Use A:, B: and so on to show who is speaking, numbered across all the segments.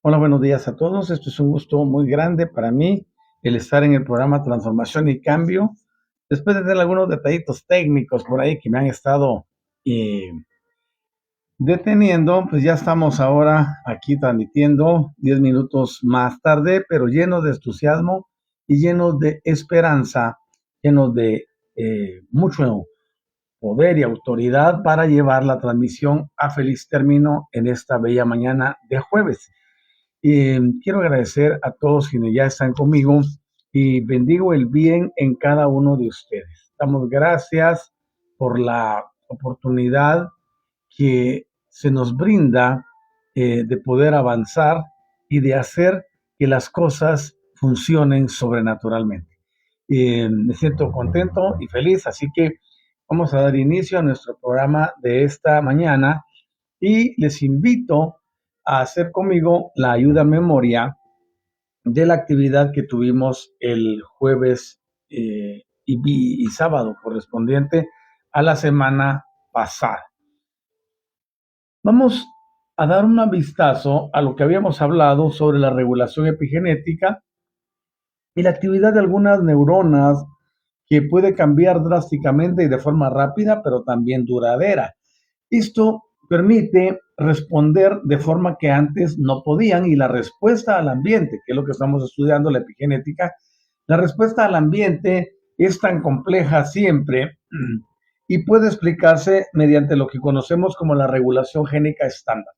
A: Hola, buenos días a todos. Esto es un gusto muy grande para mí el estar en el programa Transformación y Cambio. Después de tener algunos detallitos técnicos por ahí que me han estado eh, deteniendo, pues ya estamos ahora aquí transmitiendo 10 minutos más tarde, pero llenos de entusiasmo y llenos de esperanza, llenos de mucho poder y autoridad para llevar la transmisión a feliz término en esta bella mañana de jueves. Quiero agradecer a todos quienes ya están conmigo y bendigo el bien en cada uno de ustedes. Damos gracias por la oportunidad que se nos brinda de poder avanzar y de hacer que las cosas funcionen sobrenaturalmente. Me siento contento y feliz, así que vamos a dar inicio a nuestro programa de esta mañana y les invito a hacer conmigo la ayuda a memoria de la actividad que tuvimos el jueves y sábado correspondiente a la semana pasada. Vamos a dar un vistazo a lo que habíamos hablado sobre la regulación epigenética y la actividad de algunas neuronas que puede cambiar drásticamente y de forma rápida, pero también duradera. Esto permite responder de forma que antes no podían y la respuesta al ambiente, que es lo que estamos estudiando, la epigenética, la respuesta al ambiente es tan compleja siempre y puede explicarse mediante lo que conocemos como la regulación génica estándar.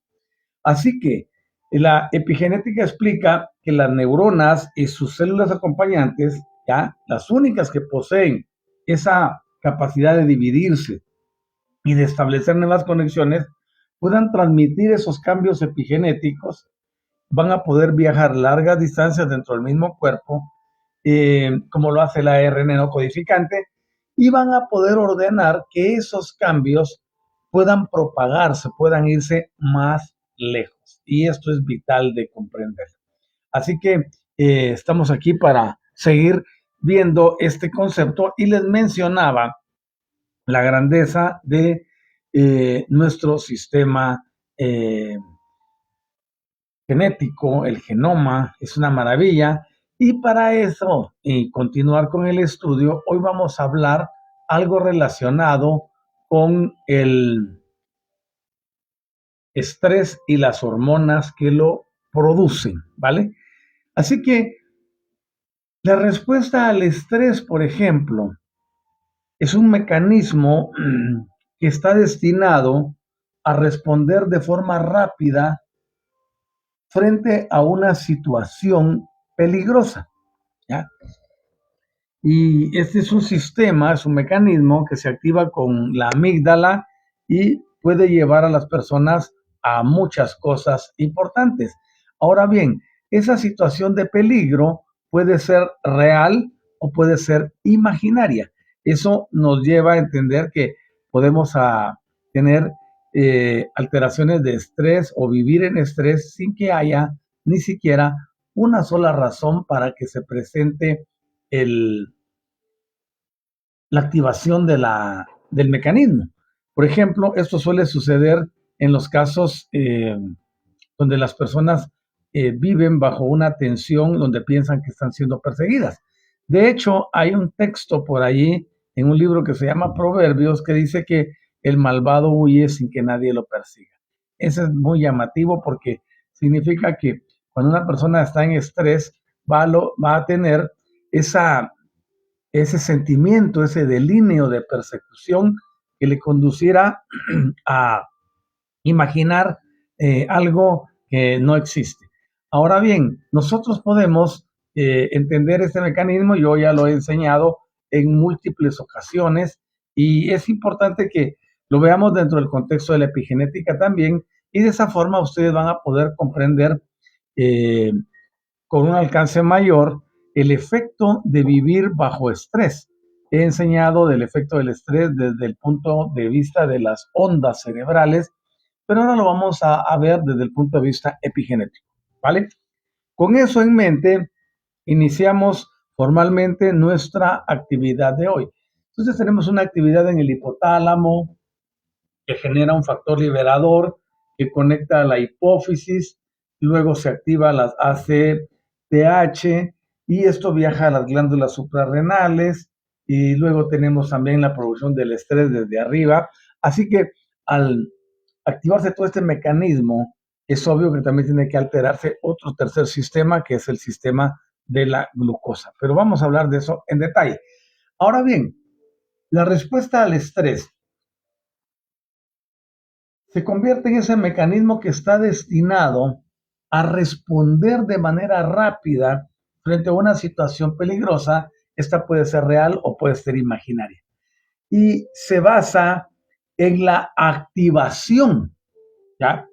A: Así que la epigenética explica que las neuronas y sus células acompañantes, ya las únicas que poseen esa capacidad de dividirse y de establecer nuevas conexiones, puedan transmitir esos cambios epigenéticos, van a poder viajar largas distancias dentro del mismo cuerpo, como lo hace el ARN no codificante, y van a poder ordenar que esos cambios puedan propagarse, puedan irse más lejos. Y esto es vital de comprender. Así que estamos aquí para seguir viendo este concepto y les mencionaba la grandeza de nuestro sistema genético, el genoma, es una maravilla. Y para eso, y continuar con el estudio, hoy vamos a hablar algo relacionado con el estrés y las hormonas que lo producen, ¿vale? Así que la respuesta al estrés, por ejemplo, es un mecanismo que está destinado a responder de forma rápida frente a una situación peligrosa, ¿ya? Y este es un sistema, es un mecanismo que se activa con la amígdala y puede llevar a las personas a muchas cosas importantes. Ahora bien, esa situación de peligro puede ser real o puede ser imaginaria. Eso nos lleva a entender que podemos tener alteraciones de estrés o vivir en estrés sin que haya ni siquiera una sola razón para que se presente el, la activación del mecanismo. Por ejemplo, esto suele suceder en los casos donde las personas viven bajo una tensión donde piensan que están siendo perseguidas. De hecho, hay un texto por allí en un libro que se llama Proverbios que dice que el malvado huye sin que nadie lo persiga. Eso es muy llamativo porque significa que cuando una persona está en estrés va a tener esa ese sentimiento, ese delineo de persecución que le conduciera a imaginar algo que no existe. Ahora bien, nosotros podemos entender este mecanismo, yo ya lo he enseñado en múltiples ocasiones y es importante que lo veamos dentro del contexto de la epigenética también y de esa forma ustedes van a poder comprender eh, con un alcance mayor el efecto de vivir bajo estrés. He enseñado del efecto del estrés desde el punto de vista de las ondas cerebrales, pero ahora lo vamos a ver desde el punto de vista epigenético, ¿vale? Con eso en mente, iniciamos formalmente nuestra actividad de hoy. Entonces tenemos una actividad en el hipotálamo que genera un factor liberador que conecta a la hipófisis, luego se activa las ACTH y esto viaja a las glándulas suprarrenales y luego tenemos también la producción del estrés desde arriba. Así que al activarse todo este mecanismo, es obvio que también tiene que alterarse otro tercer sistema, que es el sistema de la glucosa. Pero vamos a hablar de eso en detalle. Ahora bien, la respuesta al estrés se convierte en ese mecanismo que está destinado a responder de manera rápida frente a una situación peligrosa. Esta puede ser real o puede ser imaginaria. Y se basa en la activación, ¿ya?,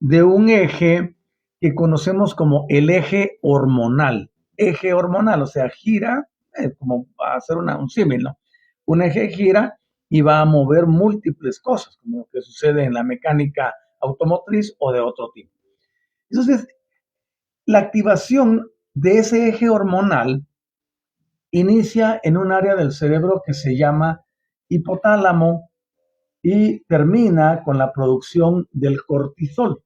A: de un eje que conocemos como el eje hormonal. Eje hormonal, o sea, gira, como va a hacer un símil, ¿no? Un eje gira y va a mover múltiples cosas, como lo que sucede en la mecánica automotriz o de otro tipo. Entonces, la activación de ese eje hormonal inicia en un área del cerebro que se llama hipotálamo y termina con la producción del cortisol.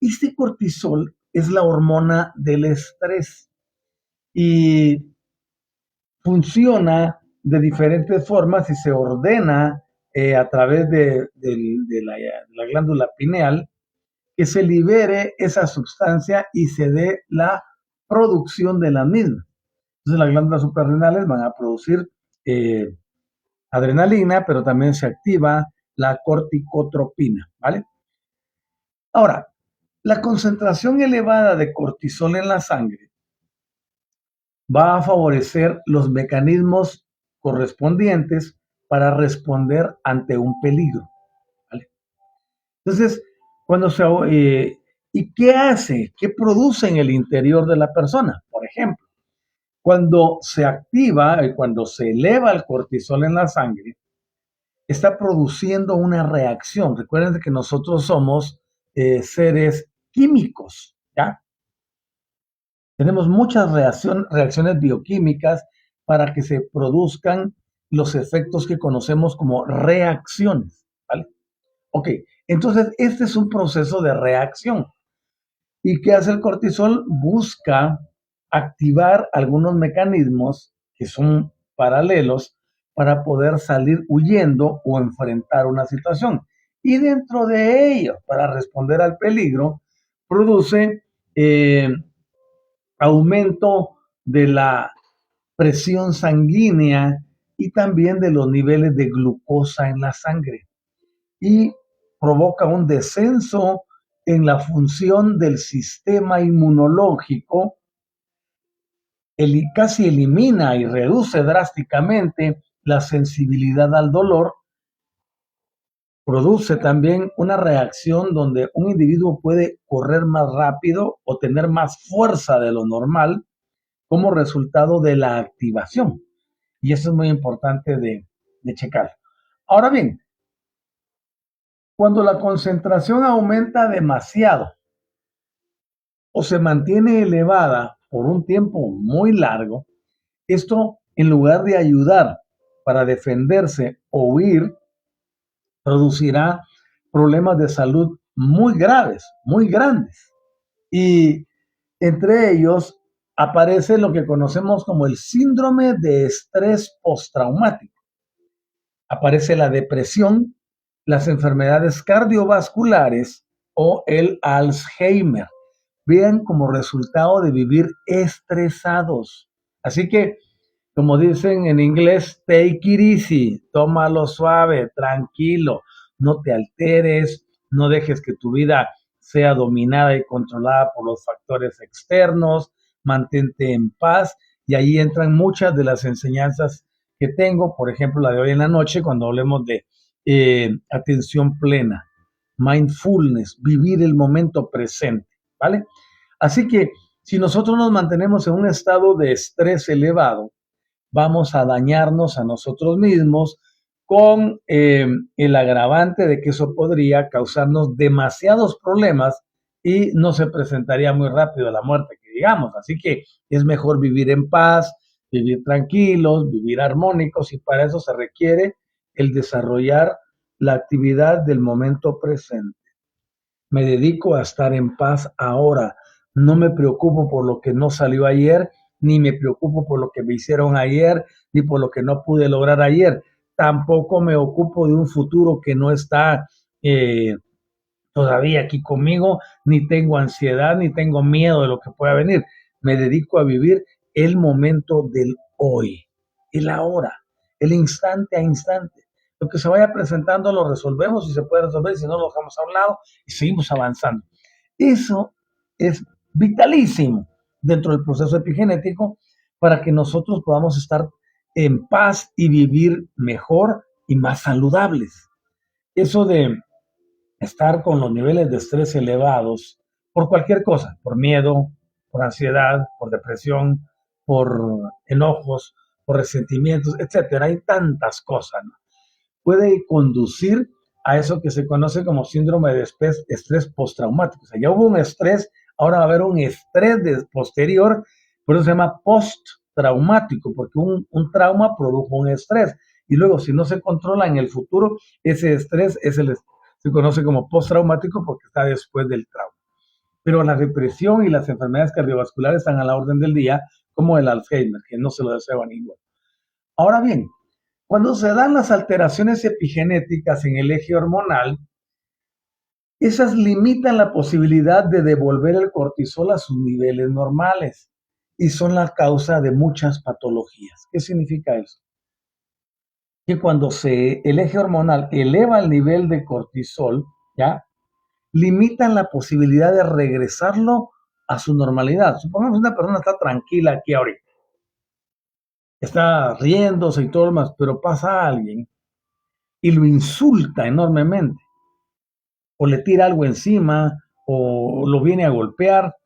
A: Este cortisol es la hormona del estrés y funciona de diferentes formas y se ordena a través de la glándula pineal, que se libere esa sustancia y se dé la producción de la misma. Entonces las glándulas suprarrenales van a producir eh, adrenalina, pero también se activa la corticotropina, ¿vale? Ahora, la concentración elevada de cortisol en la sangre va a favorecer los mecanismos correspondientes para responder ante un peligro, ¿vale? Entonces, cuando se... ¿y qué hace? ¿Qué produce en el interior de la persona? Por ejemplo, cuando se activa, cuando se eleva el cortisol en la sangre, está produciendo una reacción. Recuerden que nosotros somos seres químicos, ¿ya? Tenemos muchas reacciones bioquímicas para que se produzcan los efectos que conocemos como reacciones, ¿vale? Ok, entonces este es un proceso de reacción. ¿Y qué hace el cortisol? Busca activar algunos mecanismos que son paralelos para poder salir huyendo o enfrentar una situación. Y dentro de ello, para responder al peligro, produce aumento de la presión sanguínea y también de los niveles de glucosa en la sangre. Y provoca un descenso en la función del sistema inmunológico, casi elimina y reduce drásticamente la sensibilidad al dolor, produce también una reacción donde un individuo puede correr más rápido o tener más fuerza de lo normal como resultado de la activación. Y eso es muy importante de checar. Ahora bien, cuando la concentración aumenta demasiado o se mantiene elevada por un tiempo muy largo, esto en lugar de ayudar para defenderse o huir, producirá problemas de salud muy graves, muy grandes. Y entre ellos aparece lo que conocemos como el síndrome de estrés postraumático. Aparece la depresión, las enfermedades cardiovasculares o el Alzheimer. Vean como resultado de vivir estresados. Así que, como dicen en inglés, take it easy, tómalo suave, tranquilo, no te alteres, no dejes que tu vida sea dominada y controlada por los factores externos, mantente en paz y ahí entran muchas de las enseñanzas que tengo, por ejemplo, la de hoy en la noche, cuando hablemos de atención plena, mindfulness, vivir el momento presente, ¿vale? Así que si nosotros nos mantenemos en un estado de estrés elevado, vamos a dañarnos a nosotros mismos con el agravante de que eso podría causarnos demasiados problemas y no se presentaría muy rápido la muerte, que digamos. Así que es mejor vivir en paz, vivir tranquilos, vivir armónicos y para eso se requiere el desarrollar la actividad del momento presente. Me dedico a estar en paz ahora. No me preocupo por lo que no salió ayer, ni me preocupo por lo que me hicieron ayer, ni por lo que no pude lograr ayer. Tampoco me ocupo de un futuro que no está eh, todavía aquí conmigo, ni tengo ansiedad, ni tengo miedo de lo que pueda venir. Me dedico a vivir el momento del hoy, el ahora, el instante a instante. Lo que se vaya presentando lo resolvemos si se puede resolver, si no lo dejamos a un lado y seguimos avanzando. Eso es vitalísimo dentro del proceso epigenético para que nosotros podamos estar en paz y vivir mejor y más saludables. Eso de estar con los niveles de estrés elevados por cualquier cosa, por miedo, por ansiedad, por depresión, por enojos, por resentimientos, etcétera. Hay tantas cosas, ¿no? Puede conducir a eso que se conoce como síndrome de estrés postraumático. O sea, ya hubo un estrés, ahora va a haber un estrés posterior, por eso se llama postraumático, porque un trauma produjo un estrés. Y luego, si no se controla en el futuro, ese estrés se conoce como postraumático porque está después del trauma. Pero la depresión y las enfermedades cardiovasculares están a la orden del día, como el Alzheimer, que no se lo deseo a ninguno. Ahora bien, cuando se dan las alteraciones epigenéticas en el eje hormonal, esas limitan la posibilidad de devolver el cortisol a sus niveles normales y son la causa de muchas patologías. ¿Qué significa eso? Que cuando el eje hormonal eleva el nivel de cortisol, ¿ya? Limitan la posibilidad de regresarlo a su normalidad. Supongamos que una persona está tranquila aquí ahorita, está riéndose y todo lo demás, pero pasa a alguien y lo insulta enormemente, o le tira algo encima, o lo viene a golpear,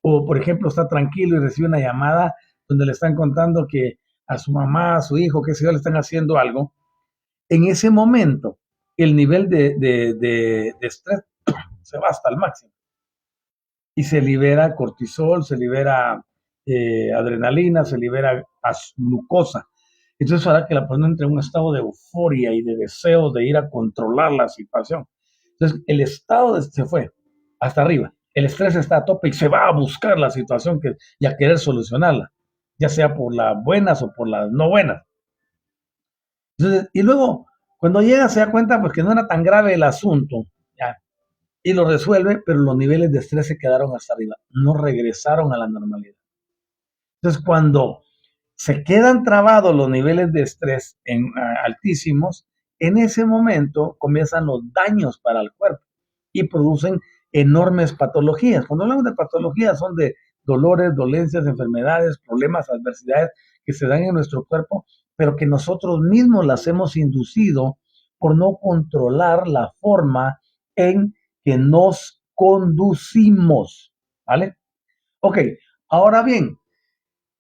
A: o por ejemplo está tranquilo y recibe una llamada donde le están contando que a su mamá, a su hijo, que sé yo, le están haciendo algo. En ese momento, el nivel de estrés se va hasta el máximo y se libera cortisol, se libera adrenalina, se libera glucosa. Entonces hará que la persona entre en un estado de euforia y de deseo de ir a controlar la situación. Entonces el estado se fue hasta arriba. El estrés está a tope y se va a buscar la situación y a querer solucionarla, ya sea por las buenas o por las no buenas. Entonces, y luego, cuando llega, se da cuenta pues, que no era tan grave el asunto, ya, y lo resuelve, pero los niveles de estrés se quedaron hasta arriba, no regresaron a la normalidad. Entonces, cuando se quedan trabados los niveles de estrés altísimos, en ese momento comienzan los daños para el cuerpo y producen enormes patologías. Cuando hablamos de patologías son de dolores, dolencias, enfermedades, problemas, adversidades que se dan en nuestro cuerpo, pero que nosotros mismos las hemos inducido por no controlar la forma en que nos conducimos. ¿Vale? Ok, ahora bien,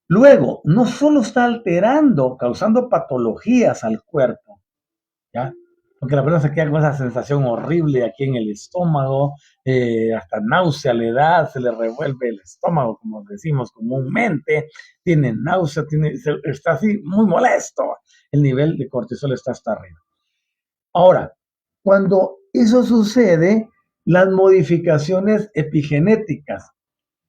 A: luego, no solo está alterando, causando patologías al cuerpo, ¿ya? Porque la persona se queda con esa sensación horrible aquí en el estómago, hasta náusea le da, se le revuelve el estómago, como decimos comúnmente, tiene náusea, está así muy molesto, el nivel de cortisol está hasta arriba. Ahora, cuando eso sucede, las modificaciones epigenéticas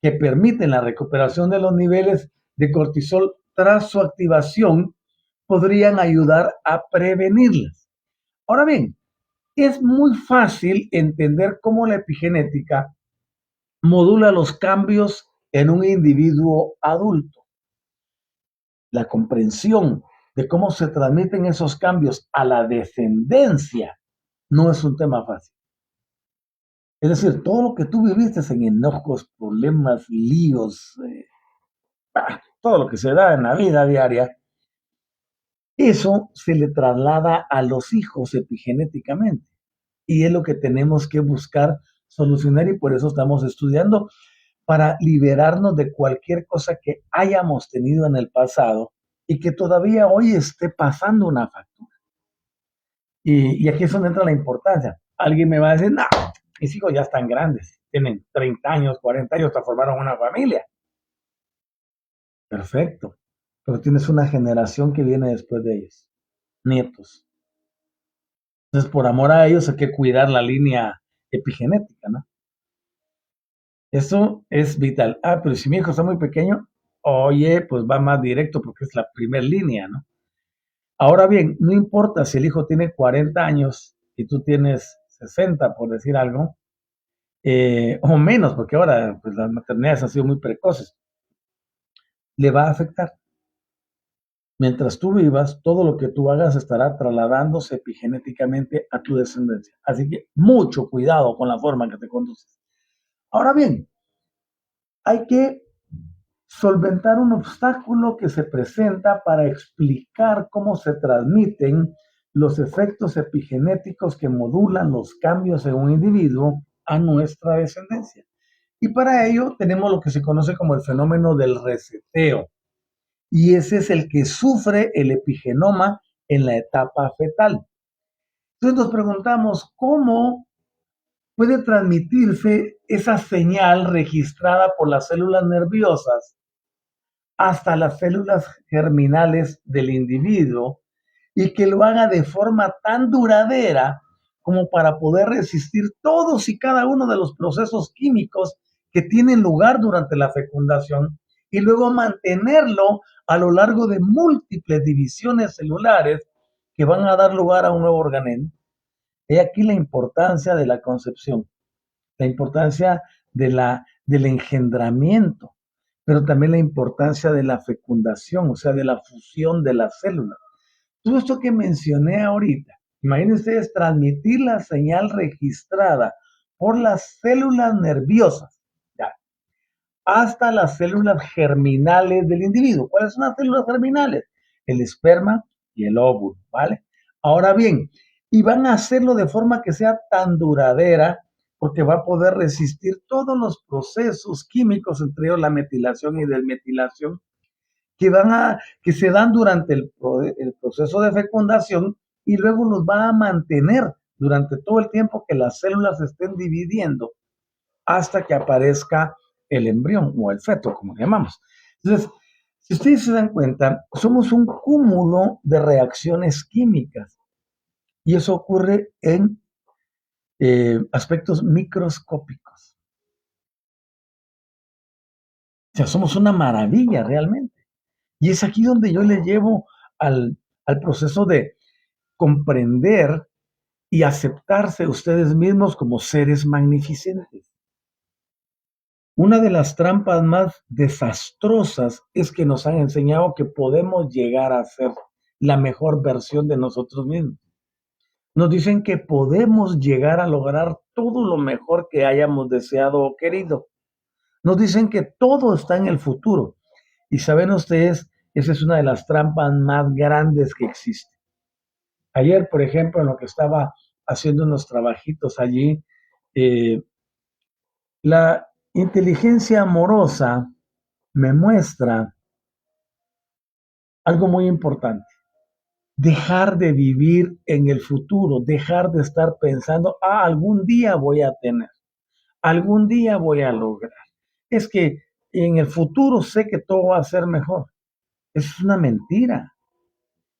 A: que permiten la recuperación de los niveles de cortisol tras su activación podrían ayudar a prevenirlas. Ahora bien, es muy fácil entender cómo la epigenética modula los cambios en un individuo adulto. La comprensión de cómo se transmiten esos cambios a la descendencia no es un tema fácil. Es decir, todo lo que tú viviste en enojos, problemas, líos, todo lo que se da en la vida diaria, eso se le traslada a los hijos epigenéticamente. Y es lo que tenemos que buscar solucionar y por eso estamos estudiando para liberarnos de cualquier cosa que hayamos tenido en el pasado y que todavía hoy esté pasando una factura. Y aquí es donde entra la importancia. Alguien me va a decir, no, mis hijos ya están grandes, tienen 30 años, 40 años, hasta formaron una familia. Perfecto, pero tienes una generación que viene después de ellos, nietos. Entonces, por amor a ellos hay que cuidar la línea epigenética, ¿no? Eso es vital. Ah, pero si mi hijo está muy pequeño, oye, pues va más directo porque es la primera línea, ¿no? Ahora bien, no importa si el hijo tiene 40 años y tú tienes 60, por decir algo, o menos, porque ahora pues, las maternidades han sido muy precoces, le va a afectar. Mientras tú vivas, todo lo que tú hagas estará trasladándose epigenéticamente a tu descendencia. Así que mucho cuidado con la forma en que te conduces. Ahora bien, hay que solventar un obstáculo que se presenta para explicar cómo se transmiten los efectos epigenéticos que modulan los cambios en un individuo a nuestra descendencia. Y para ello tenemos lo que se conoce como el fenómeno del reseteo. Y ese es el que sufre el epigenoma en la etapa fetal. Entonces nos preguntamos cómo puede transmitirse esa señal registrada por las células nerviosas hasta las células germinales del individuo y que lo haga de forma tan duradera como para poder resistir todos y cada uno de los procesos químicos que tienen lugar durante la fecundación y luego mantenerlo a lo largo de múltiples divisiones celulares que van a dar lugar a un nuevo organismo. He aquí la importancia de la concepción, la importancia del engendramiento, pero también la importancia de la fecundación, o sea, de la fusión de las células. Todo esto que mencioné ahorita, imaginen ustedes transmitir la señal registrada por las células nerviosas, ya, hasta las células germinales del individuo. ¿Cuáles son las células germinales? El esperma y el óvulo, ¿vale? Ahora bien, y van a hacerlo de forma que sea tan duradera porque va a poder resistir todos los procesos químicos, entre ellos la metilación y desmetilación, que se dan durante el proceso de fecundación y luego los va a mantener durante todo el tiempo que las células se estén dividiendo hasta que aparezca el embrión o el feto, como le llamamos. Entonces, si ustedes se dan cuenta, somos un cúmulo de reacciones químicas y eso ocurre en aspectos microscópicos. O sea, somos una maravilla realmente. Y es aquí donde yo le llevo al proceso de comprender y aceptarse ustedes mismos como seres magnificentes. Una de las trampas más desastrosas es que nos han enseñado que podemos llegar a ser la mejor versión de nosotros mismos. Nos dicen que podemos llegar a lograr todo lo mejor que hayamos deseado o querido. Nos dicen que todo está en el futuro. Y saben ustedes, esa es una de las trampas más grandes que existe. Ayer, por ejemplo, en lo que estaba haciendo unos trabajitos allí, eh, la inteligencia amorosa me muestra algo muy importante. Dejar de vivir en el futuro, dejar de estar pensando, algún día voy a tener, algún día voy a lograr. Es que en el futuro sé que todo va a ser mejor. Eso es una mentira.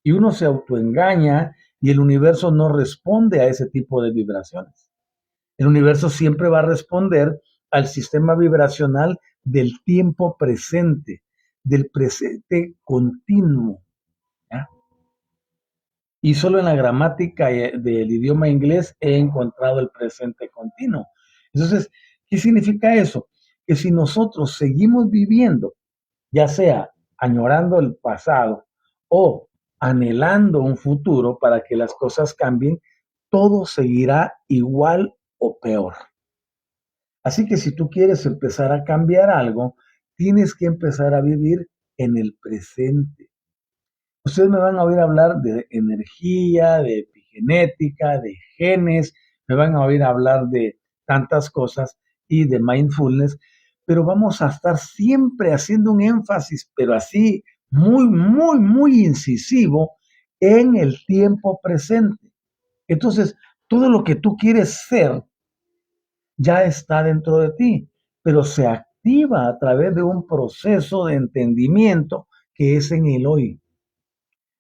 A: Y uno se autoengaña y el universo no responde a ese tipo de vibraciones. El universo siempre va a responder al sistema vibracional del tiempo presente, del presente continuo. ¿Ya? Y solo en la gramática del idioma inglés he encontrado el presente continuo. Entonces, ¿qué significa eso? Que si nosotros seguimos viviendo, ya sea añorando el pasado o anhelando un futuro para que las cosas cambien, todo seguirá igual o peor. Así que si tú quieres empezar a cambiar algo, tienes que empezar a vivir en el presente. Ustedes me van a oír hablar de energía, de epigenética, de genes, me van a oír hablar de tantas cosas y de mindfulness, pero vamos a estar siempre haciendo un énfasis, pero así muy, muy, muy incisivo en el tiempo presente. Entonces, todo lo que tú quieres ser ya está dentro de ti, pero se activa a través de un proceso de entendimiento que es en el hoy.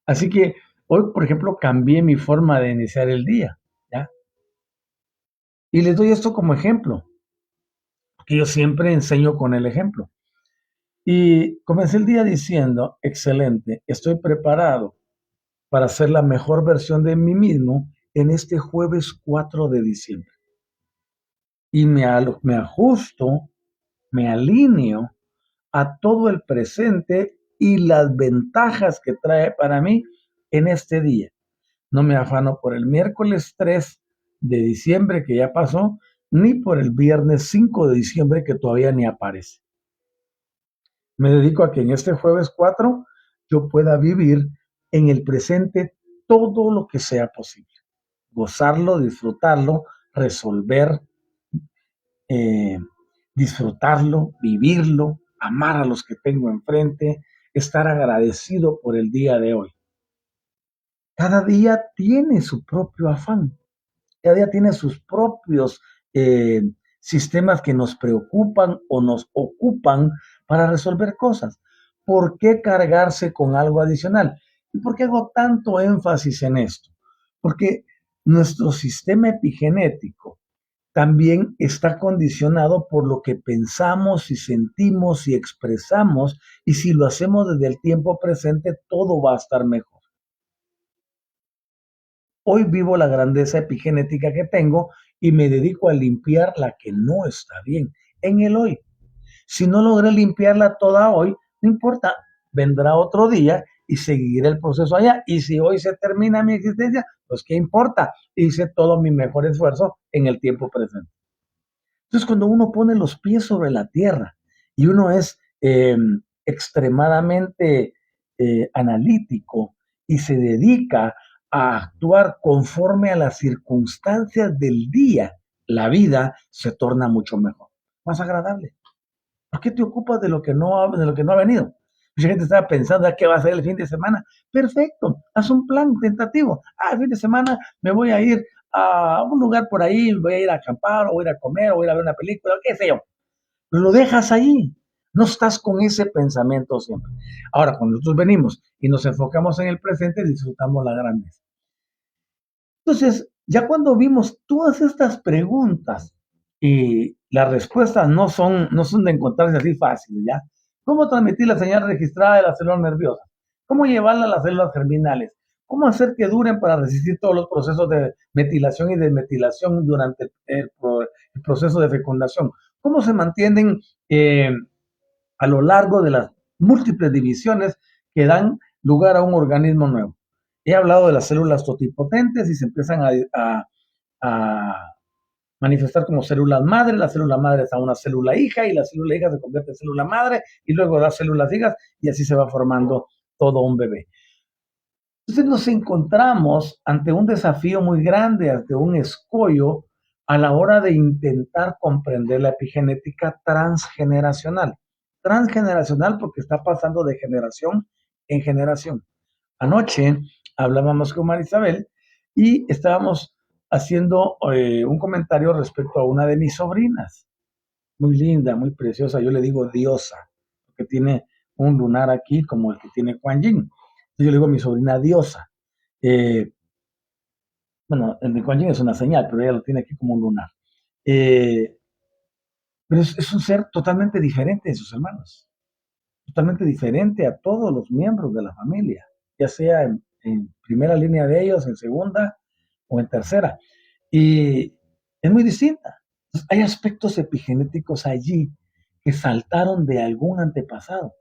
A: Así que hoy, por ejemplo, cambié mi forma de iniciar el día, ¿ya? Y les doy esto como ejemplo. que yo siempre enseño con el ejemplo. Y comencé el día diciendo, excelente, estoy preparado para ser la mejor versión de mí mismo en este jueves 4 de diciembre. Y me ajusto, me alineo a todo el presente y las ventajas que trae para mí en este día. No me afano por el miércoles 3 de diciembre que ya pasó, ni por el viernes 5 de diciembre que todavía ni aparece. Me dedico a que en este jueves 4 yo pueda vivir en el presente todo lo que sea posible. Gozarlo, disfrutarlo, resolver, eh, disfrutarlo, vivirlo, amar a los que tengo enfrente, estar agradecido por el día de hoy. Cada día tiene su propio afán, cada día tiene sus propios eh, sistemas que nos preocupan o nos ocupan para resolver cosas. ¿Por qué cargarse con algo adicional? ¿Y por qué hago tanto énfasis en esto? Porque nuestro sistema epigenético también está condicionado por lo que pensamos y sentimos y expresamos, y si lo hacemos desde el tiempo presente, todo va a estar mejor. Hoy vivo la grandeza epigenética que tengo y me dedico a limpiar la que no está bien en el hoy. Si no logré limpiarla toda hoy, no importa, vendrá otro día y seguiré el proceso allá. Y si hoy se termina mi existencia, pues qué importa, hice todo mi mejor esfuerzo en el tiempo presente. Entonces, cuando uno pone los pies sobre la tierra y uno es extremadamente analítico y se dedica a actuar conforme a las circunstancias del día, la vida se torna mucho mejor, más agradable. ¿Por qué te ocupas de lo que no ha venido? Mucha gente estaba pensando qué va a hacer el fin de semana. Perfecto, haz un plan tentativo. El fin de semana me voy a ir a un lugar por ahí, voy a ir a acampar, o voy a ir a comer, o voy a ir a ver una película, qué sé yo. Pero lo dejas ahí. No estás con ese pensamiento siempre. Ahora, cuando nosotros venimos y nos enfocamos en el presente, disfrutamos la grandeza. Entonces, ya cuando vimos todas estas preguntas y las respuestas no son de encontrarse así fáciles, ¿ya? ¿Cómo transmitir la señal registrada de las células nerviosas? ¿Cómo llevarla a las células germinales? ¿Cómo hacer que duren para resistir todos los procesos de metilación y desmetilación durante el proceso de fecundación? ¿Cómo se mantienen a lo largo de las múltiples divisiones que dan lugar a un organismo nuevo? He hablado de las células totipotentes y se empiezan a manifestar como células madre, la célula madre es a una célula hija y la célula hija se convierte en célula madre y luego las células hijas y así se va formando todo un bebé. Entonces nos encontramos ante un desafío muy grande, ante un escollo a la hora de intentar comprender la epigenética transgeneracional. Transgeneracional porque está pasando de generación en generación. Anoche hablábamos con Marisabel y estábamos haciendo un comentario respecto a una de mis sobrinas, muy linda, muy preciosa, yo le digo diosa, porque tiene un lunar aquí como el que tiene Kuan Yin. Entonces yo le digo a mi sobrina diosa. Eh, bueno, el de Kuan Yin es una señal, pero ella lo tiene aquí como un lunar. Eh, pero es un ser totalmente diferente de sus hermanos, totalmente diferente a todos los miembros de la familia, ya sea en primera línea de ellos, en segunda o en tercera. Y es muy distinta. Entonces, hay aspectos epigenéticos allí que saltaron de algún antepasado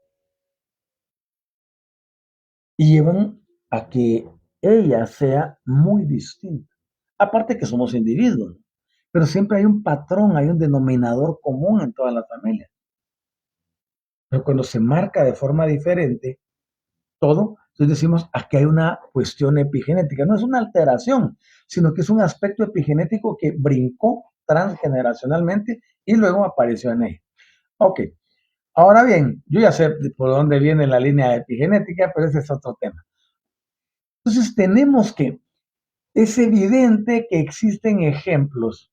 A: y llevan a que ella sea muy distinta. Aparte que somos individuos, pero siempre hay un patrón, hay un denominador común en todas las familias. Pero cuando se marca de forma diferente, todo, entonces decimos, aquí hay una cuestión epigenética. No es una alteración, sino que es un aspecto epigenético que brincó transgeneracionalmente y luego apareció en ella. Ok, ahora bien, yo ya sé por dónde viene la línea epigenética, pero ese es otro tema. Entonces tenemos que, es evidente que existen ejemplos,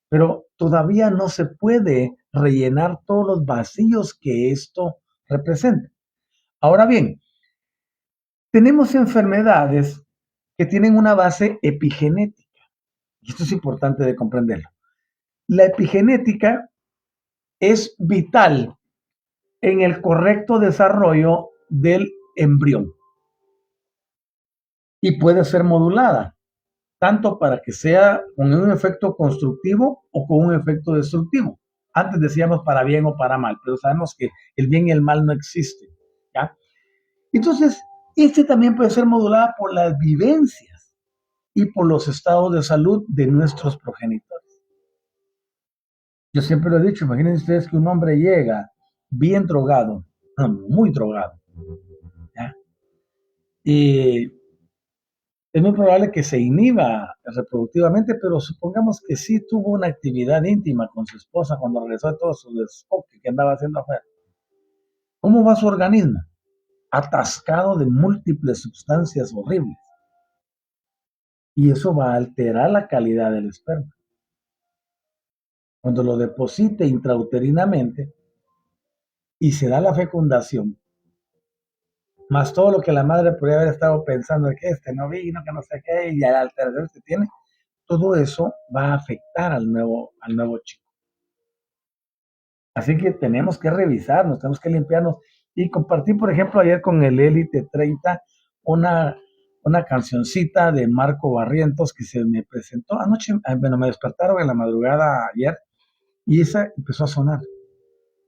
A: pero todavía no se puede rellenar todos los vacíos que esto representa. Ahora bien, tenemos enfermedades que tienen una base epigenética, y esto es importante de comprenderlo. La epigenética es vital en el correcto desarrollo del embrión y puede ser modulada, tanto para que sea con un efecto constructivo o con un efecto destructivo. Antes decíamos para bien o para mal, pero sabemos que el bien y el mal no existen, ¿ya? Entonces, este también puede ser modulada por las vivencias y por los estados de salud de nuestros progenitores. Yo siempre lo he dicho, imagínense ustedes que un hombre llega bien drogado, muy drogado, ¿ya? Y es muy probable que se inhiba reproductivamente, pero supongamos que sí tuvo una actividad íntima con su esposa cuando regresó de todo su desfoque que andaba haciendo afuera. ¿Cómo va su organismo? Atascado de múltiples sustancias horribles. Y eso va a alterar la calidad del esperma. Cuando lo deposite intrauterinamente y se da la fecundación, más todo lo que la madre podría haber estado pensando de que este no vino, que no sé qué, y la alteración que tiene, todo eso va a afectar al nuevo chico. Así que tenemos que revisarnos, tenemos que limpiarnos. Y compartí, por ejemplo, ayer con el Élite 30 una, una cancioncita de Marco Barrientos que se me presentó anoche. Bueno, me despertaron en la madrugada ayer y esa empezó a sonar.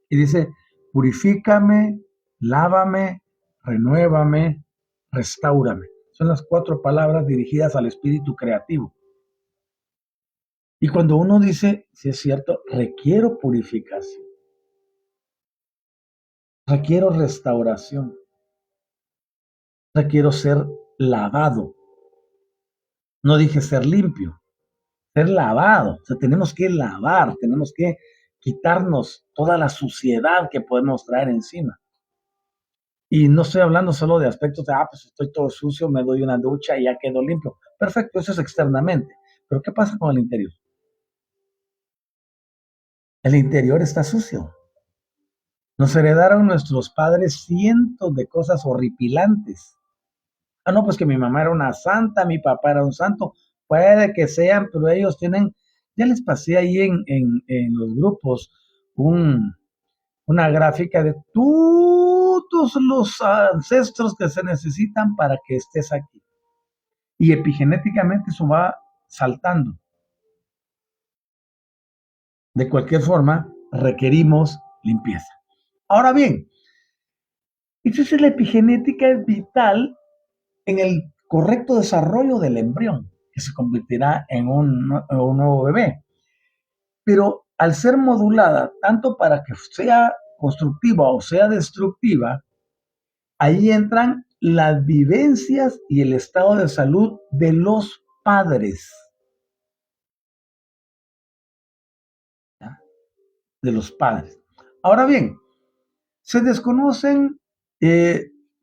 A: Y dice, purifícame, lávame, renuévame, restáurame. Son las 4 palabras dirigidas al espíritu creativo. Y cuando uno dice, si es cierto, requiero purificación, requiero restauración, requiero ser lavado. No dije ser limpio, ser lavado. O sea, tenemos que lavar, tenemos que quitarnos toda la suciedad que podemos traer encima. Y no estoy hablando solo de aspectos de, pues estoy todo sucio, me doy una ducha y ya quedo limpio. Perfecto, eso es externamente. Pero ¿qué pasa con el interior? El interior está sucio. Nos heredaron nuestros padres cientos de cosas horripilantes. No, pues que mi mamá era una santa, mi papá era un santo. Puede que sean, pero ellos tienen, ya les pasé ahí en los grupos un, una gráfica de todos los ancestros que se necesitan para que estés aquí. Y epigenéticamente eso va saltando. De cualquier forma, requerimos limpieza. Ahora bien, entonces la epigenética es vital en el correcto desarrollo del embrión, que se convertirá en un nuevo bebé. Pero al ser modulada, tanto para que sea constructiva o sea destructiva, ahí entran las vivencias y el estado de salud de los padres. ¿Ya? De los padres. Ahora bien, se desconocen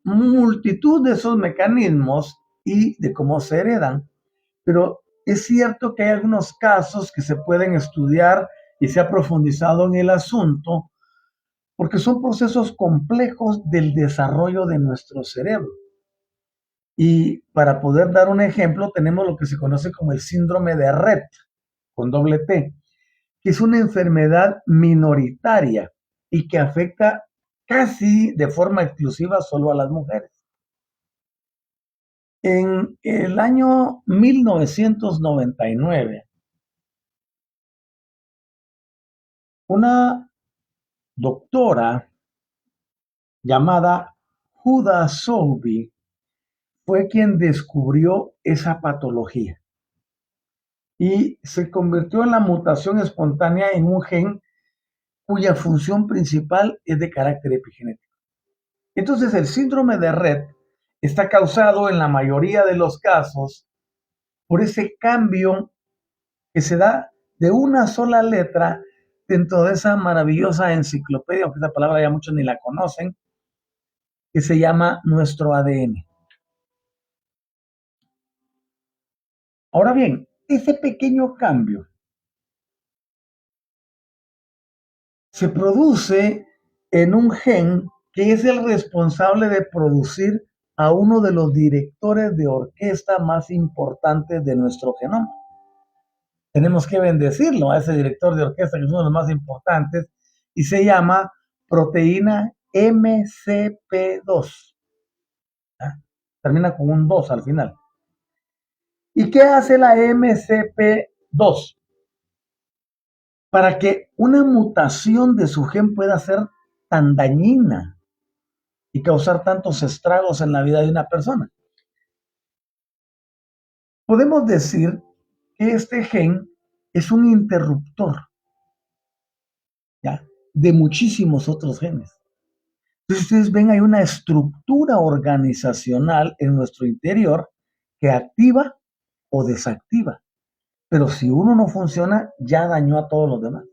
A: multitud de esos mecanismos y de cómo se heredan, pero es cierto que hay algunos casos que se pueden estudiar y se ha profundizado en el asunto porque son procesos complejos del desarrollo de nuestro cerebro. Y para poder dar un ejemplo, tenemos lo que se conoce como el síndrome de Rett, con doble T, que es una enfermedad minoritaria y que afecta casi de forma exclusiva solo a las mujeres. En el año 1999, una doctora llamada Huda Zoghbi fue quien descubrió esa patología y se convirtió en la mutación espontánea en un gen cuya función principal es de carácter epigenético. Entonces, el síndrome de Rett está causado en la mayoría de los casos por ese cambio que se da de una sola letra dentro de esa maravillosa enciclopedia, aunque esa palabra ya muchos ni la conocen, que se llama nuestro ADN. Ahora bien, ese pequeño cambio se produce en un gen que es el responsable de producir a uno de los directores de orquesta más importantes de nuestro genoma. Tenemos que bendecirlo a ese director de orquesta, que es uno de los más importantes, y se llama proteína MCP2. ¿Ah? Termina con un 2 al final. ¿Y qué hace la MCP2? Para que una mutación de su gen pueda ser tan dañina y causar tantos estragos en la vida de una persona. Podemos decir que este gen es un interruptor, ¿ya?, de muchísimos otros genes. Entonces ustedes ven, hay una estructura organizacional en nuestro interior que activa o desactiva. Pero si uno no funciona, ya dañó a todos los demás.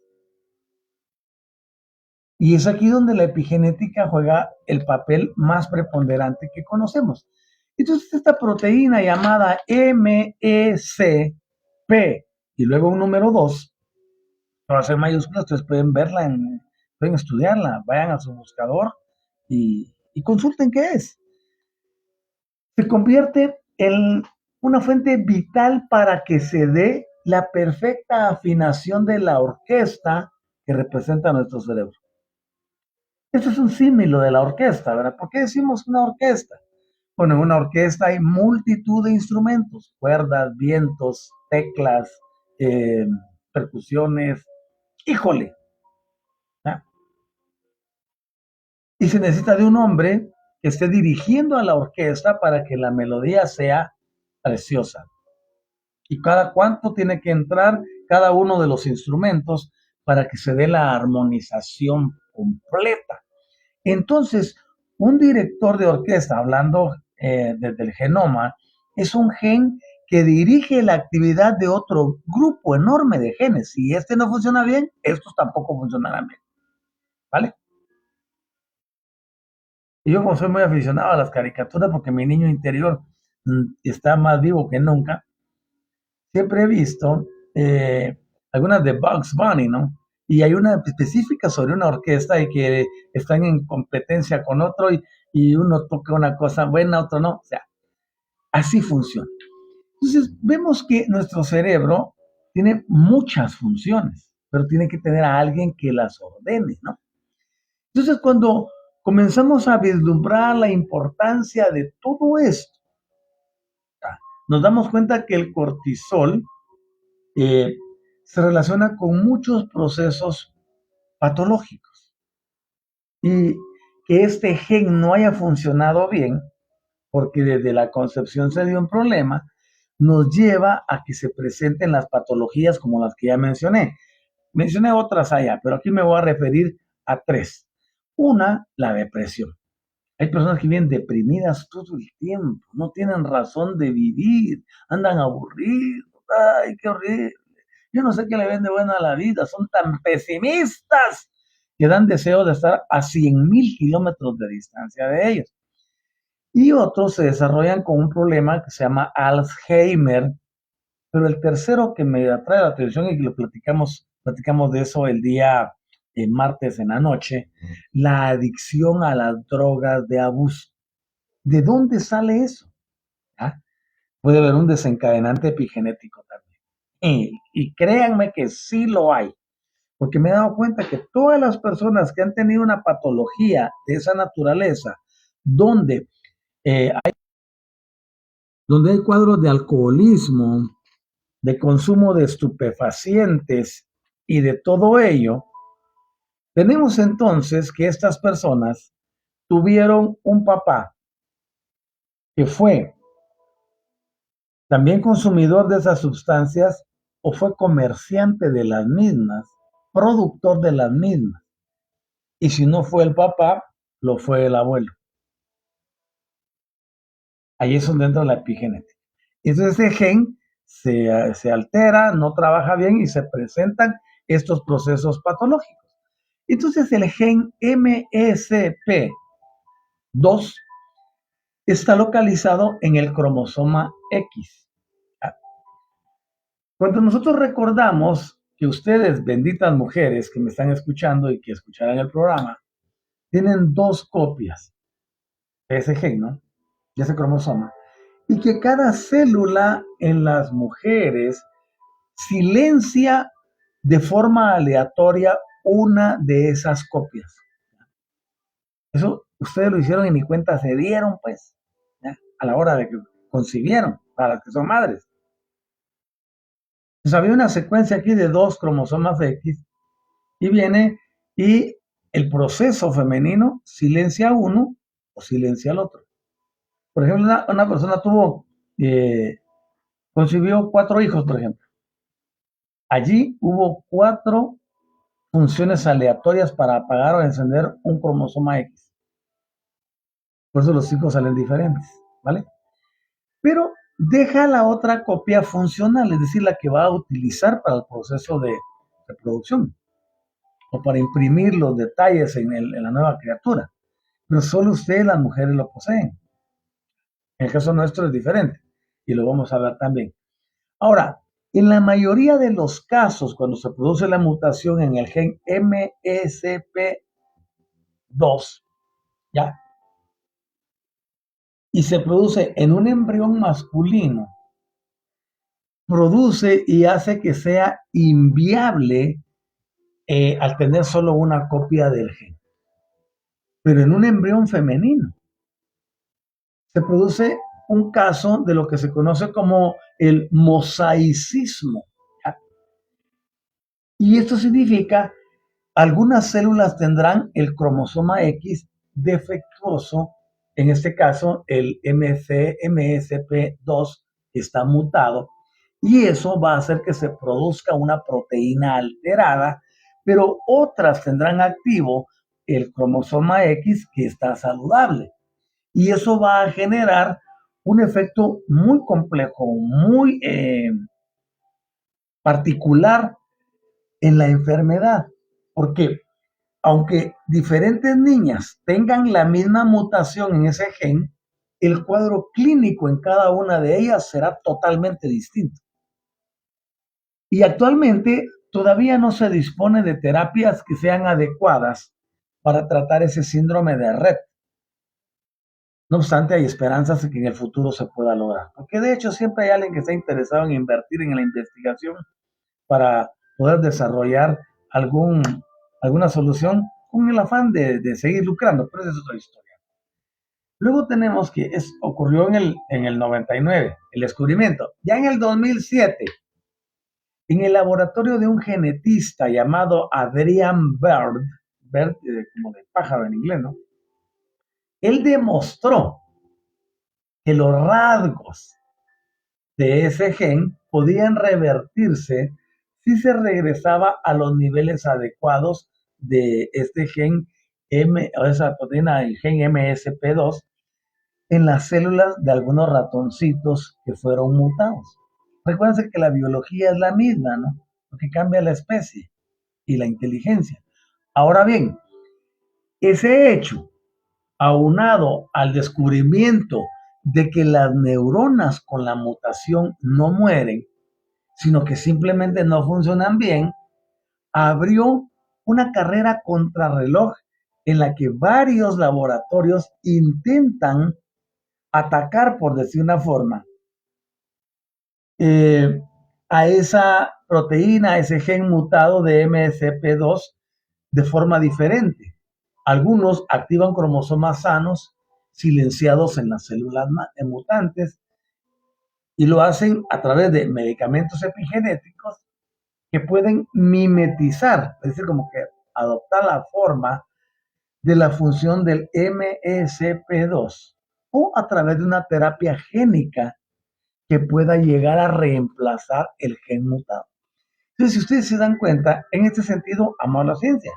A: Y es aquí donde la epigenética juega el papel más preponderante que conocemos. Entonces, esta proteína llamada MECP y luego un número 2, va a ser mayúsculas, ustedes pueden verla, pueden estudiarla, vayan a su buscador y consulten qué es. Se convierte en una fuente vital para que se dé la perfecta afinación de la orquesta que representa nuestro cerebro. Esto es un símil de la orquesta, ¿verdad? ¿Por qué decimos una orquesta? Bueno, en una orquesta hay multitud de instrumentos, cuerdas, vientos, teclas, percusiones. Híjole, ¿ah? Y se necesita de un hombre que esté dirigiendo a la orquesta para que la melodía sea preciosa. Y cada cuánto tiene que entrar cada uno de los instrumentos para que se dé la armonización completa. Entonces, un director de orquesta, hablando desde el genoma, es un gen que dirige la actividad de otro grupo enorme de genes. Si este no funciona bien, estos tampoco funcionarán bien. ¿Vale? Y yo, como soy muy aficionado a las caricaturas, porque mi niño interior está más vivo que nunca, siempre he visto algunas de Bugs Bunny, ¿no? Y hay una específica sobre una orquesta y que están en competencia con otro y uno toca una cosa buena, otro no. O sea, así funciona. Entonces, vemos que nuestro cerebro tiene muchas funciones, pero tiene que tener a alguien que las ordene, ¿no? Entonces, cuando comenzamos a vislumbrar la importancia de todo esto, nos damos cuenta que el cortisol se relaciona con muchos procesos patológicos y que este gen no haya funcionado bien, porque desde la concepción se dio un problema, nos lleva a que se presenten las patologías como las que ya mencioné. Mencioné otras allá, pero aquí me voy a referir a 3. Una, la depresión. Hay personas que viven deprimidas todo el tiempo, no tienen razón de vivir, andan aburridos, ay, qué horrible. Yo no sé qué le ven de buena a la vida, son tan pesimistas que dan deseo de estar a 100,000 kilómetros de distancia de ellos. Y otros se desarrollan con un problema que se llama Alzheimer, pero el tercero que me atrae la atención y que lo platicamos de eso el día martes en la noche, la adicción a las drogas de abuso. ¿De dónde sale eso? ¿Ah? Puede haber un desencadenante epigenético también. Y créanme que sí lo hay, porque me he dado cuenta que todas las personas que han tenido una patología de esa naturaleza, donde hay cuadros de alcoholismo, de consumo de estupefacientes y de todo ello, tenemos entonces que estas personas tuvieron un papá que fue también consumidor de esas sustancias o fue comerciante de las mismas, productor de las mismas. Y si no fue el papá, lo fue el abuelo. Ahí es donde entra la epigenética. Entonces ese gen se altera, no trabaja bien y se presentan estos procesos patológicos. Entonces el gen MECP2 está localizado en el cromosoma X. Cuando nosotros recordamos que ustedes, benditas mujeres que me están escuchando y que escucharán el programa, tienen 2 copias de ese gen, ¿no?, de ese cromosoma, y que cada célula en las mujeres silencia de forma aleatoria una de esas copias. Eso ustedes lo hicieron y ni cuenta se dieron, pues, ¿ya? A la hora de que concibieron, para las que son madres. Pues había una secuencia aquí de 2 cromosomas X y viene y el proceso femenino silencia uno o silencia al otro. Por ejemplo, una persona concibió 4 hijos, por ejemplo. Allí hubo 4 funciones aleatorias para apagar o encender un cromosoma X. Por eso los hijos salen diferentes, ¿vale? Pero deja la otra copia funcional, es decir, la que va a utilizar para el proceso de reproducción o para imprimir los detalles en la nueva criatura. Pero solo ustedes, las mujeres, lo poseen. En el caso nuestro es diferente y lo vamos a ver también. Ahora, en la mayoría de los casos, cuando se produce la mutación en el gen MSP2, ¿ya? Y se produce en un embrión masculino, produce y hace que sea inviable al tener solo una copia del gen. Pero en un embrión femenino se produce un caso de lo que se conoce como el mosaicismo. ¿Ya? Y esto significa algunas células tendrán el cromosoma X defectuoso, en este caso el MSP2 está mutado, y eso va a hacer que se produzca una proteína alterada, pero otras tendrán activo el cromosoma X que está saludable. Y eso va a generar un efecto muy complejo, muy particular en la enfermedad. Porque aunque diferentes niñas tengan la misma mutación en ese gen, el cuadro clínico en cada una de ellas será totalmente distinto. Y actualmente todavía no se dispone de terapias que sean adecuadas para tratar ese síndrome de Rett. No obstante, hay esperanzas de que en el futuro se pueda lograr. Porque de hecho siempre hay alguien que está interesado en invertir en la investigación para poder desarrollar alguna solución con el afán de seguir lucrando, pero esa es otra historia. Luego tenemos que ocurrió en el 99, el descubrimiento. Ya en el 2007, en el laboratorio de un genetista llamado Adrian Bird como de pájaro en inglés, ¿no? Él demostró que los rasgos de ese gen podían revertirse si se regresaba a los niveles adecuados de este gen o esa proteína, el gen MSP2, en las células de algunos ratoncitos que fueron mutados. Recuerden que la biología es la misma, ¿no? Lo que cambia la especie y la inteligencia. Ahora bien, ese hecho, aunado al descubrimiento de que las neuronas con la mutación no mueren, sino que simplemente no funcionan bien, abrió una carrera contrarreloj en la que varios laboratorios intentan atacar, por decir una forma, a esa proteína, a ese gen mutado de MSP2 de forma diferente. Algunos activan cromosomas sanos silenciados en las células mutantes y lo hacen a través de medicamentos epigenéticos que pueden mimetizar, es decir, como que adoptar la forma de la función del MSP2 o a través de una terapia génica que pueda llegar a reemplazar el gen mutado. Entonces, si ustedes se dan cuenta, en este sentido, amo a la ciencia.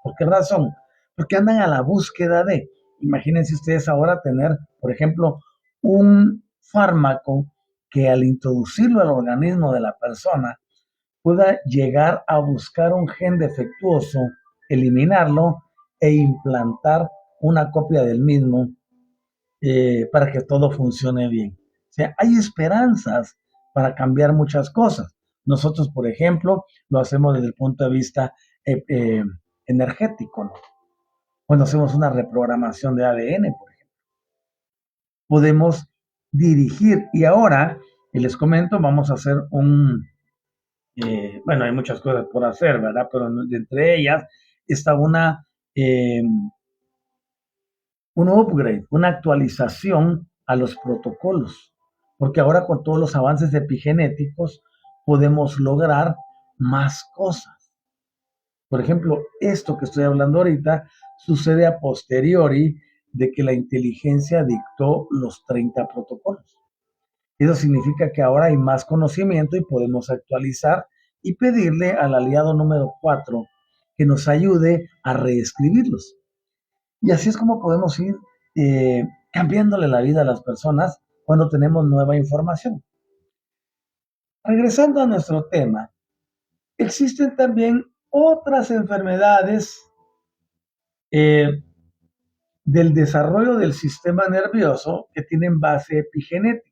A: ¿Por qué razón? Porque andan a la búsqueda de, imagínense ustedes ahora tener, por ejemplo, un fármaco que al introducirlo al organismo de la persona pueda llegar a buscar un gen defectuoso, eliminarlo e implantar una copia del mismo para que todo funcione bien. O sea, hay esperanzas para cambiar muchas cosas. Nosotros, por ejemplo, lo hacemos desde el punto de vista energético, ¿no? Cuando hacemos una reprogramación de ADN, por ejemplo, podemos dirigir. Y ahora, les comento, vamos a hacer Bueno, hay muchas cosas por hacer, ¿verdad? Pero entre ellas está eh, un upgrade, una actualización a los protocolos, porque ahora con todos los avances epigenéticos podemos lograr más cosas. Por ejemplo, esto que estoy hablando ahorita sucede a posteriori de que la inteligencia dictó los 30 protocolos. Eso significa que ahora hay más conocimiento y podemos actualizar y pedirle al aliado número 4 que nos ayude a reescribirlos. Y así es como podemos ir cambiándole la vida a las personas cuando tenemos nueva información. Regresando a nuestro tema, existen también otras enfermedades eh, del desarrollo del sistema nervioso que tienen base epigenética.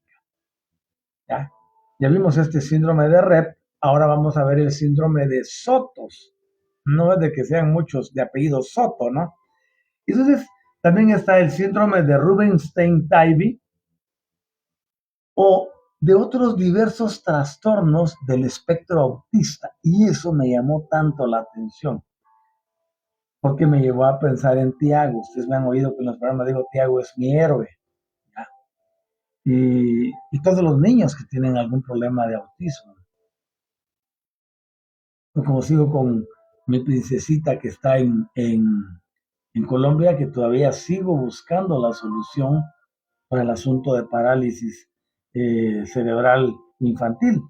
A: ¿Ya? Ya vimos este síndrome de Rett, ahora vamos a ver el síndrome de Sotos. No es de que sean muchos de apellido Soto, ¿no? Entonces, también está el síndrome de Rubinstein-Tybee o de otros diversos trastornos del espectro autista. Y eso me llamó tanto la atención, porque me llevó a pensar en Tiago. Ustedes me han oído que en los programas digo, Tiago es mi héroe. ¿Ya? Y todos los niños que tienen algún problema de autismo. Como sigo con mi princesita que está en Colombia, que todavía sigo buscando la solución para el asunto de parálisis cerebral infantil.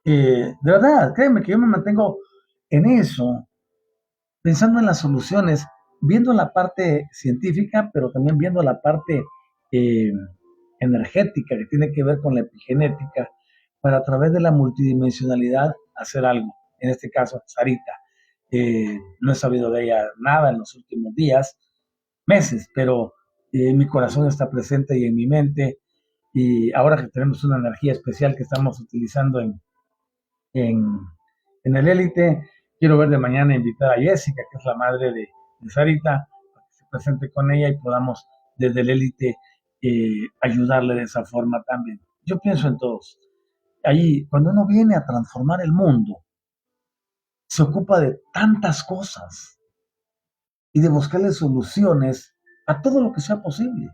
A: De verdad, créeme que yo me mantengo en eso, pensando en las soluciones, viendo la parte científica, pero también viendo la parte eh, energética que tiene que ver con la epigenética, para a través de la multidimensionalidad hacer algo. En este caso, Sarita. No he sabido de ella nada en los últimos días, meses, pero mi corazón está presente y en mi mente. Y ahora que tenemos una energía especial que estamos utilizando en, en el élite, quiero ver de mañana invitar a Jessica, que es la madre de Sarita, para que se presente con ella y podamos desde el élite ayudarle de esa forma también. Yo pienso en todos. Ahí, cuando uno viene a transformar el mundo, se ocupa de tantas cosas y de buscarle soluciones a todo lo que sea posible.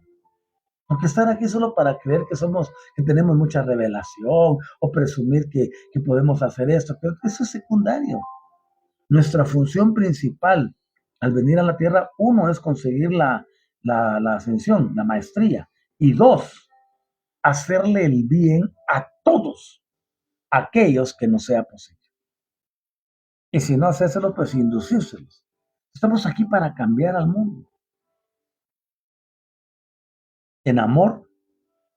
A: Porque estar aquí solo para creer que somos, que tenemos mucha revelación o presumir que podemos hacer esto, pero eso es secundario. Nuestra función principal al venir a la tierra, uno, es conseguir la ascensión, la maestría, y dos, hacerle el bien a todos aquellos que no sea posible. Y si no hacérselo, pues inducírselos. Estamos aquí para cambiar al mundo. En amor,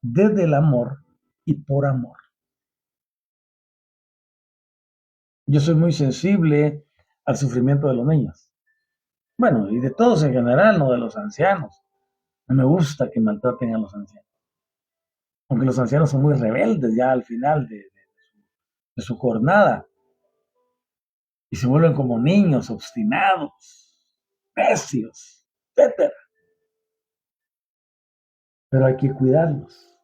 A: desde el amor y por amor. Yo soy muy sensible al sufrimiento de los niños. Bueno, y de todos en general, no de los ancianos. No me gusta que maltraten a los ancianos. Aunque los ancianos son muy rebeldes ya al final de su jornada. Y se vuelven como niños, obstinados, necios, etcétera. Pero hay que cuidarlos.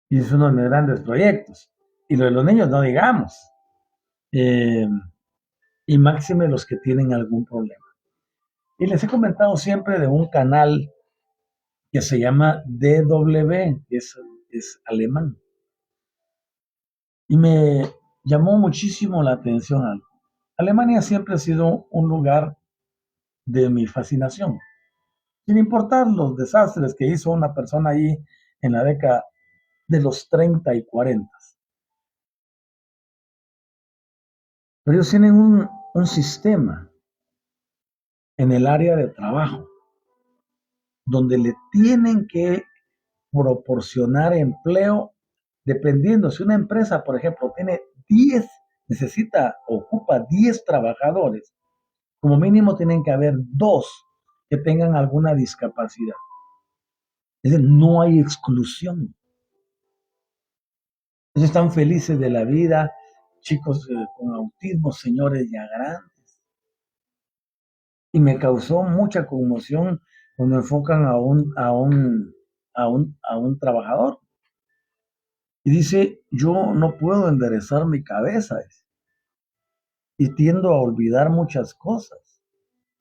A: Y es uno de mis grandes proyectos. Y lo de los niños no digamos. Eh, y máxime los que tienen algún problema. Y les he comentado siempre de un canal que se llama DW, es alemán. Y me llamó muchísimo la atención algo. Alemania siempre ha sido un lugar de mi fascinación, sin importar los desastres que hizo una persona allí en la década de los 30 y 40. Pero ellos tienen un sistema en el área de trabajo donde le tienen que proporcionar empleo dependiendo. Si una empresa, por ejemplo, tiene 10, necesita, ocupa 10 trabajadores, como mínimo tienen que haber 2 que tengan alguna discapacidad. Es decir, no hay exclusión. Ellos están felices de la vida, chicos con autismo, señores ya grandes. Y me causó mucha conmoción cuando enfocan a un trabajador. Y dice, yo no puedo enderezar mi cabeza. y tiendo a olvidar muchas cosas.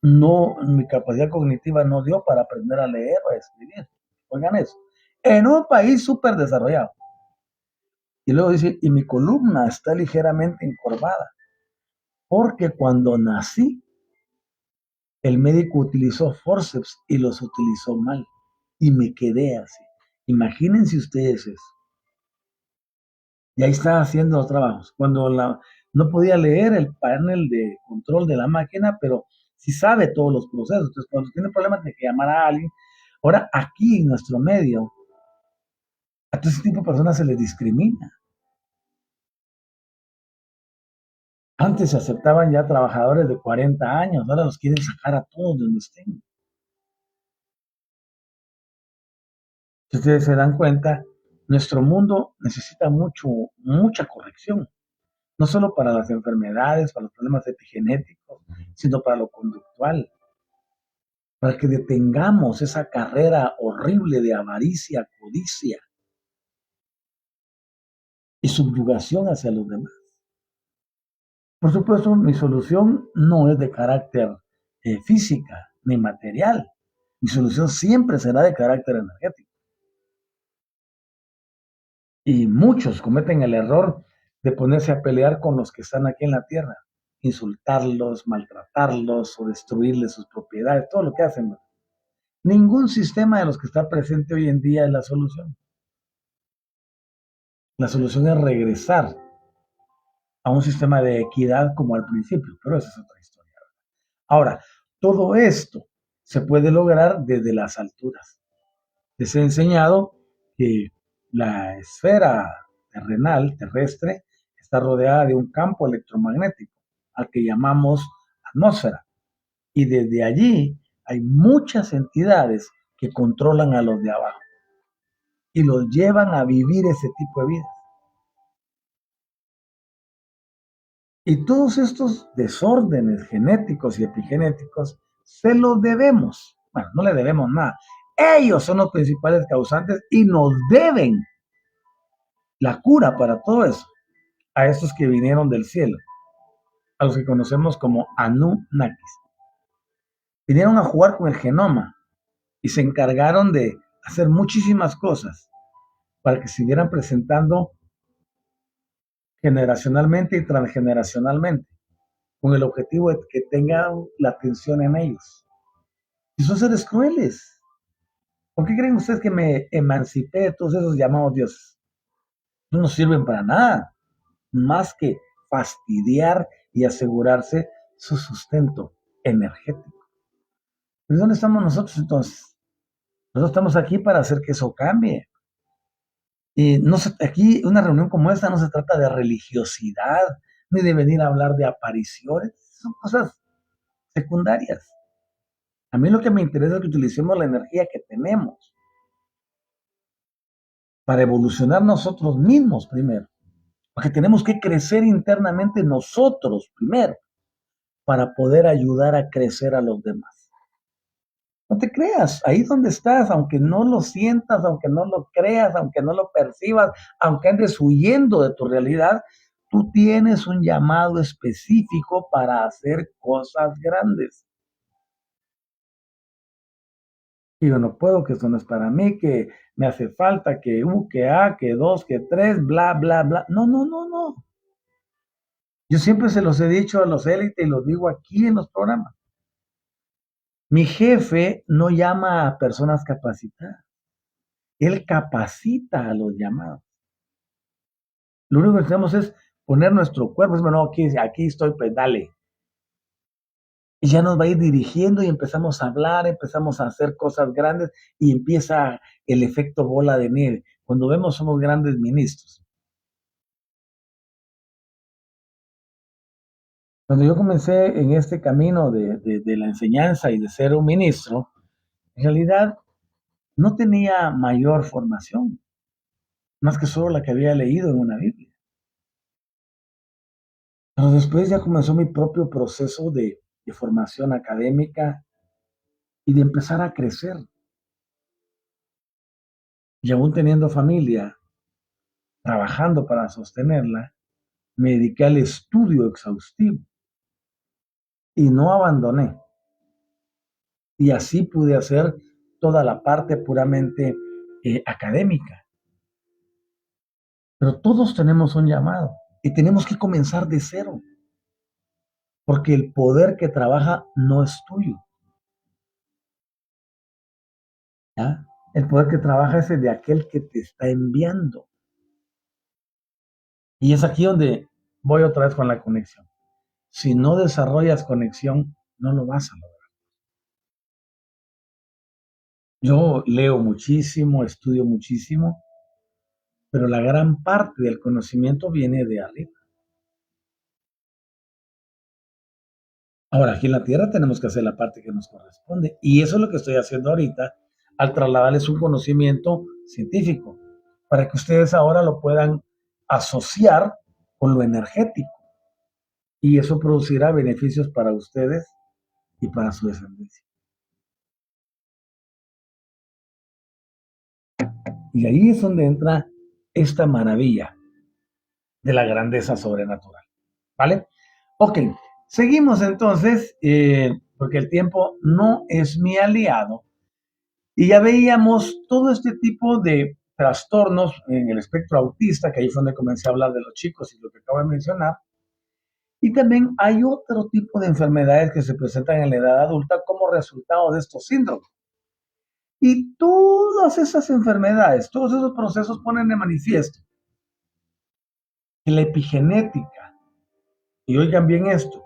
A: No, mi capacidad cognitiva no dio para aprender a leer o a escribir. Oigan eso. En un país súper desarrollado. Y luego dice, y mi columna está ligeramente encorvada, porque cuando nací, el médico utilizó forceps y los utilizó mal. Y me quedé así. Imagínense ustedes eso. Y ahí estaba haciendo los trabajos. No podía leer el panel de control de la máquina, pero sí sabe todos los procesos. Entonces, cuando tiene problemas, tiene que llamar a alguien. Ahora, aquí en nuestro medio, a todo ese tipo de personas se les discrimina. Antes se aceptaban ya trabajadores de 40 años, ahora los quieren sacar a todos de donde estén. Si ustedes se dan cuenta, nuestro mundo necesita mucha corrección, no solo para las enfermedades, para los problemas epigenéticos, sino para lo conductual, para que detengamos esa carrera horrible de avaricia, codicia y subyugación hacia los demás. Por supuesto, mi solución no es de carácter física ni material. Mi solución siempre será de carácter energético. Y muchos cometen el error de ponerse a pelear con los que están aquí en la tierra, insultarlos, maltratarlos o destruirles sus propiedades, todo lo que hacen. Ningún sistema de los que está presente hoy en día es la solución. La solución es regresar a un sistema de equidad como al principio, pero esa es otra historia. Ahora, todo esto se puede lograr desde las alturas. Les he enseñado que la esfera terrestre, está rodeada de un campo electromagnético, al que llamamos atmósfera. Y desde allí hay muchas entidades que controlan a los de abajo y los llevan a vivir ese tipo de vida. Y todos estos desórdenes genéticos y epigenéticos se los debemos. Bueno, no le debemos nada. Ellos son los principales causantes y nos deben la cura para todo eso a estos que vinieron del cielo, a los que conocemos como Anunnakis. Vinieron a jugar con el genoma y se encargaron de hacer muchísimas cosas para que se siguieran presentando generacionalmente y transgeneracionalmente, con el objetivo de que tengan la atención en ellos. Y son seres crueles. ¿Por qué creen ustedes que me emancipé de todos esos llamados dioses? No sirven para nada, más que fastidiar y asegurarse su sustento energético. ¿Y dónde estamos nosotros entonces? Nosotros estamos aquí para hacer que eso cambie. Y no se, aquí una reunión como esta no se trata de religiosidad, ni de venir a hablar de apariciones, son cosas secundarias. A mí lo que me interesa es que utilicemos la energía que tenemos para evolucionar nosotros mismos primero, porque tenemos que crecer internamente nosotros primero para poder ayudar a crecer a los demás. No te creas, ahí donde estás, aunque no lo sientas, aunque no lo creas, aunque no lo percibas, aunque andes huyendo de tu realidad, tú tienes un llamado específico para hacer cosas grandes. Y yo no puedo, que esto no es para mí, que me hace falta, que A, que dos, que tres, bla, bla, bla. No, no, no, no. Yo siempre se los he dicho a los élites y los digo aquí en los programas. Mi jefe no llama a personas capacitadas. Él capacita a los llamados. Lo único que tenemos es poner nuestro cuerpo. Es bueno, aquí estoy, pues dale. Y ya nos va a ir dirigiendo y empezamos a hablar, empezamos a hacer cosas grandes y empieza el efecto bola de nieve. Cuando vemos somos grandes ministros. Cuando yo comencé en este camino de la enseñanza y de ser un ministro, en realidad no tenía mayor formación, más que solo la que había leído en una Biblia. Pero después ya comenzó mi propio proceso de formación académica y de empezar a crecer. Y aún teniendo familia, trabajando para sostenerla, me dediqué al estudio exhaustivo. y no abandoné. Y así pude hacer toda la parte puramente académica. Pero todos tenemos un llamado y tenemos que comenzar de cero, porque el poder que trabaja no es tuyo. ¿Ya? El poder que trabaja es el de aquel que te está enviando. Y es aquí donde voy otra vez con la conexión. Si no desarrollas conexión, no lo vas a lograr. Yo leo muchísimo, estudio muchísimo, pero la gran parte del conocimiento viene de arriba. Ahora, aquí en la Tierra tenemos que hacer la parte que nos corresponde. Y eso es lo que estoy haciendo ahorita al trasladarles un conocimiento científico, para que ustedes ahora lo puedan asociar con lo energético. Y eso producirá beneficios para ustedes y para su descendencia. Y ahí es donde entra esta maravilla de la grandeza sobrenatural. ¿Vale? Ok, seguimos entonces, porque el tiempo no es mi aliado. Y ya veíamos todo este tipo de trastornos en el espectro autista, que ahí fue donde comencé a hablar de los chicos y lo que acabo de mencionar. Y también hay otro tipo de enfermedades que se presentan en la edad adulta como resultado de estos síndromes. Y todas esas enfermedades, todos esos procesos ponen de manifiesto que la epigenética, y oigan bien esto,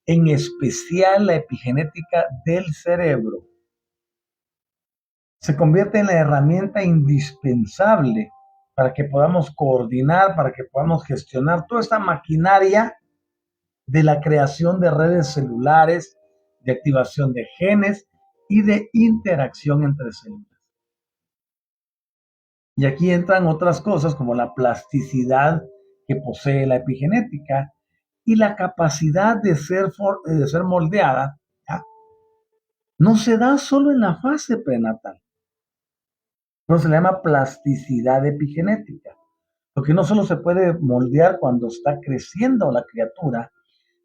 A: en especial la epigenética del cerebro, se convierte en la herramienta indispensable para que podamos coordinar, para que podamos gestionar toda esta maquinaria de la creación de redes celulares, de activación de genes y de interacción entre células. Y aquí entran otras cosas como la plasticidad que posee la epigenética y la capacidad de ser moldeada, ¿ya? No se da solo en la fase prenatal, no se le llama plasticidad epigenética, porque no solo se puede moldear cuando está creciendo la criatura,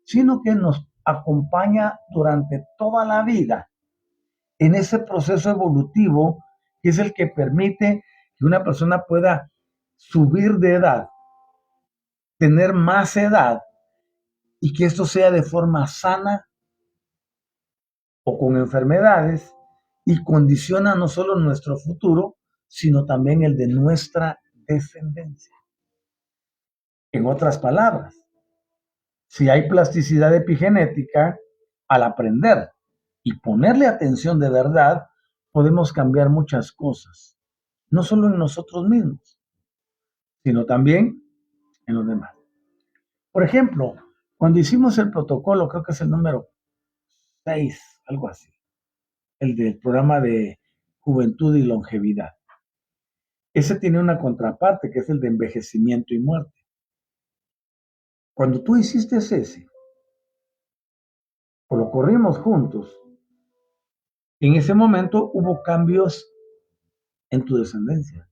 A: sino que nos acompaña durante toda la vida en ese proceso evolutivo que es el que permite que una persona pueda subir de edad, tener más edad y que esto sea de forma sana o con enfermedades y condiciona no solo nuestro futuro, sino también el de nuestra descendencia. En otras palabras, si hay plasticidad epigenética, al aprender y ponerle atención de verdad, podemos cambiar muchas cosas, no solo en nosotros mismos, sino también en los demás. Por ejemplo, cuando hicimos el protocolo, creo que es el número 6, algo así, el del programa de juventud y longevidad. Ese tiene una contraparte que es el de envejecimiento y muerte. Cuando tú hiciste ese, o lo corrimos juntos, en ese momento hubo cambios en tu descendencia.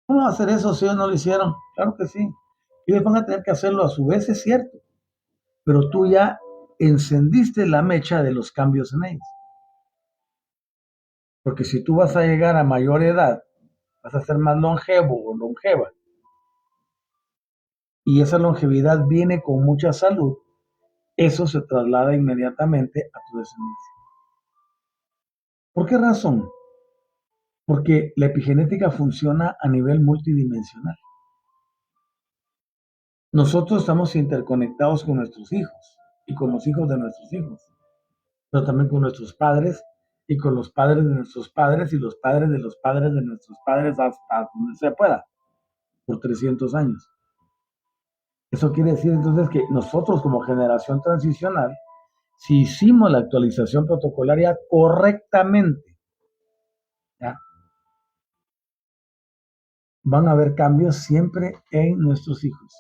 A: ¿Cómo va a hacer eso si ellos no lo hicieron? Claro que sí. Ellos van a tener que hacerlo a su vez, es cierto. Pero tú ya encendiste la mecha de los cambios en ellos. Porque si tú vas a llegar a mayor edad, vas a ser más longevo o longeva. Y esa longevidad viene con mucha salud. Eso se traslada inmediatamente a tu descendencia. ¿Por qué razón? Porque la epigenética funciona a nivel multidimensional. Nosotros estamos interconectados con nuestros hijos y con los hijos de nuestros hijos, pero también con nuestros padres y con los padres de nuestros padres y los padres de los padres de nuestros padres hasta donde se pueda, por 300 años. Eso quiere decir entonces que nosotros como generación transicional, si hicimos la actualización protocolaria correctamente, ¿ya? Van a haber cambios siempre en nuestros hijos.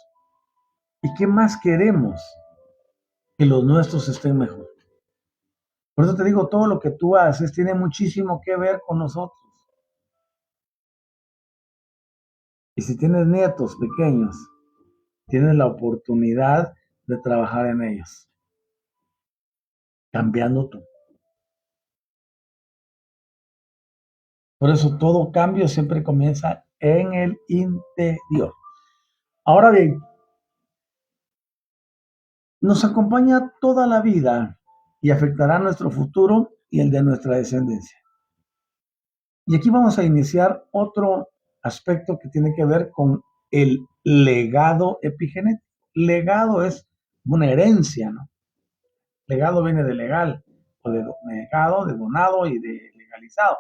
A: ¿Y qué más queremos? Que los nuestros estén mejor. Por eso te digo, todo lo que tú haces tiene muchísimo que ver con nosotros. Y si tienes nietos pequeños, tienes la oportunidad de trabajar en ellas, cambiando tú. Por eso todo cambio siempre comienza en el interior. Ahora bien, nos acompaña toda la vida y afectará nuestro futuro y el de nuestra descendencia. Y aquí vamos a iniciar otro aspecto que tiene que ver con el legado epigenético. Legado es una herencia, ¿no? Legado viene de legal, o de legado, de donado y de legalizado.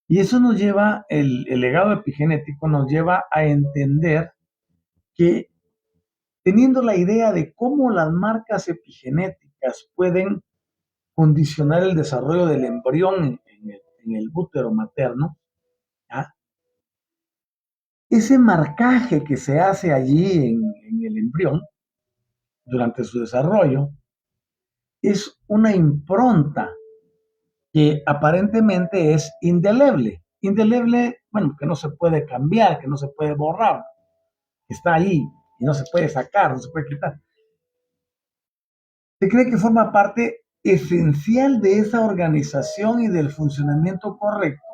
A: Y eso nos lleva, el legado epigenético nos lleva a entender que teniendo la idea de cómo las marcas epigenéticas pueden condicionar el desarrollo del embrión en el útero materno, ¿ya? Ese marcaje que se hace allí en el embrión durante su desarrollo es una impronta que aparentemente es indeleble. Indeleble, bueno, que no se puede cambiar, que no se puede borrar, que está ahí y no se puede sacar, no se puede quitar. Se cree que forma parte esencial de esa organización y del funcionamiento correcto,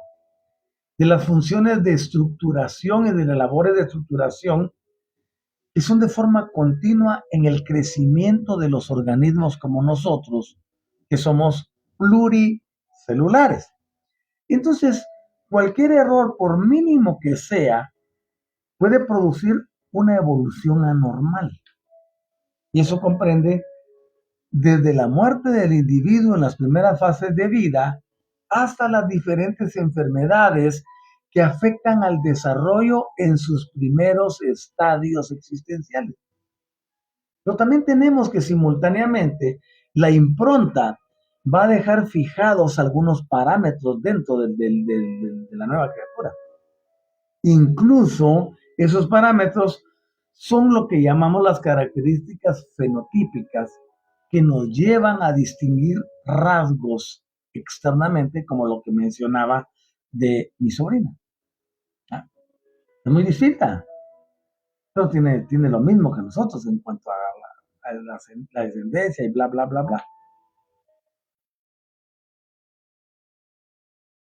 A: de las funciones de estructuración y de las labores de estructuración que son de forma continua en el crecimiento de los organismos como nosotros, que somos pluricelulares. Entonces, cualquier error, por mínimo que sea, puede producir una evolución anormal. Y eso comprende desde la muerte del individuo en las primeras fases de vida hasta las diferentes enfermedades que afectan al desarrollo en sus primeros estadios existenciales. Pero también tenemos que simultáneamente la impronta va a dejar fijados algunos parámetros dentro de la nueva criatura. Incluso esos parámetros son lo que llamamos las características fenotípicas que nos llevan a distinguir rasgos externamente, como lo que mencionaba de mi sobrina. ¿Ah? Es muy distinta, pero tiene lo mismo que nosotros en cuanto a la descendencia y bla, bla, bla, bla.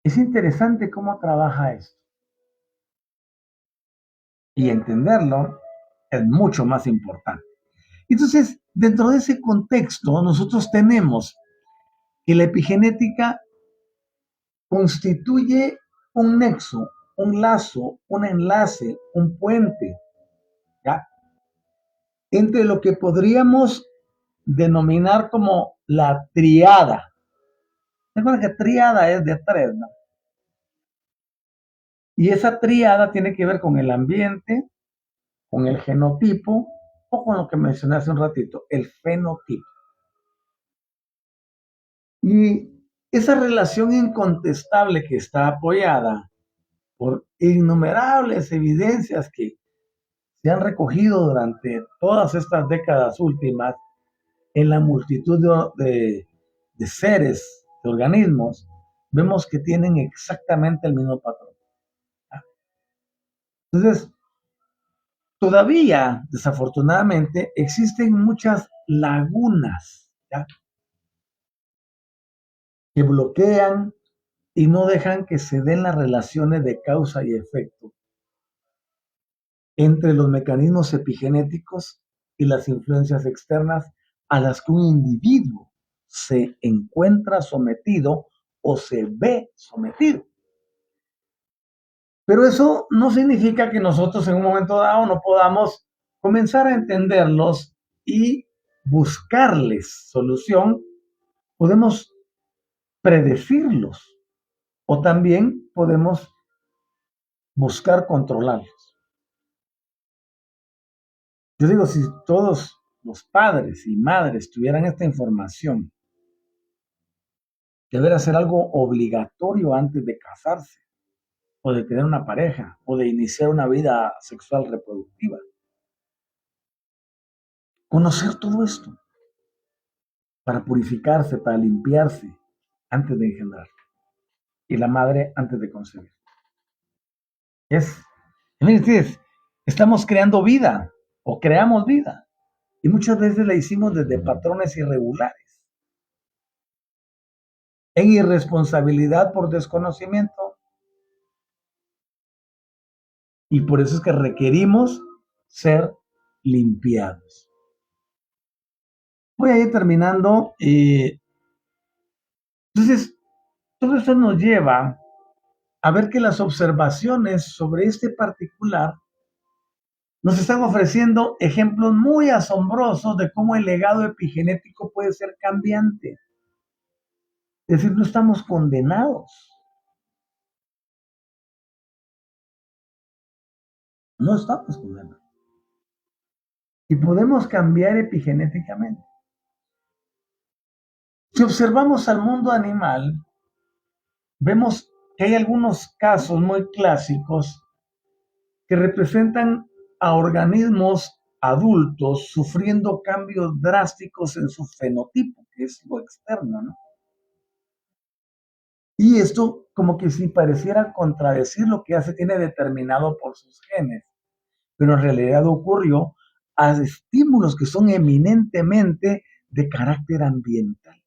A: Es interesante cómo trabaja esto y entenderlo es mucho más importante. Entonces, dentro de ese contexto, nosotros tenemos que la epigenética constituye un nexo, un lazo, un enlace, un puente, ¿ya? Entre lo que podríamos denominar como la triada. Recuerda que triada es de tres, ¿no? Y esa triada tiene que ver con el ambiente, con el genotipo o con lo que mencioné hace un ratito, el fenotipo. Y esa relación incontestable que está apoyada por innumerables evidencias que se han recogido durante todas estas décadas últimas en la multitud de seres, de organismos, vemos que tienen exactamente el mismo patrón. Entonces, todavía, desafortunadamente, existen muchas lagunas, ¿ya?, que bloquean y no dejan que se den las relaciones de causa y efecto entre los mecanismos epigenéticos y las influencias externas a las que un individuo se encuentra sometido o se ve sometido. Pero eso no significa que nosotros en un momento dado no podamos comenzar a entenderlos y buscarles solución. Podemos predecirlos o también podemos buscar controlarlos. Yo digo, si todos los padres y madres tuvieran esta información, deber hacer algo obligatorio antes de casarse, o de tener una pareja, o de iniciar una vida sexual reproductiva. Conocer todo esto para purificarse, para limpiarse antes de engendrar. Y la madre antes de concebir. Miren ustedes, estamos creando vida o creamos vida. Y muchas veces la hicimos desde patrones irregulares, en irresponsabilidad por desconocimiento. Y por eso es que requerimos ser limpiados. Voy a ir terminando. Entonces, todo esto nos lleva a ver que las observaciones sobre este particular nos están ofreciendo ejemplos muy asombrosos de cómo el legado epigenético puede ser cambiante. Es decir, no estamos condenados. No estamos condenados. Y podemos cambiar epigenéticamente. Si observamos al mundo animal, vemos que hay algunos casos muy clásicos que representan a organismos adultos sufriendo cambios drásticos en su fenotipo, que es lo externo, ¿no? Y esto como que si pareciera contradecir lo que ya se tiene determinado por sus genes, pero en realidad ocurrió a estímulos que son eminentemente de carácter ambiental.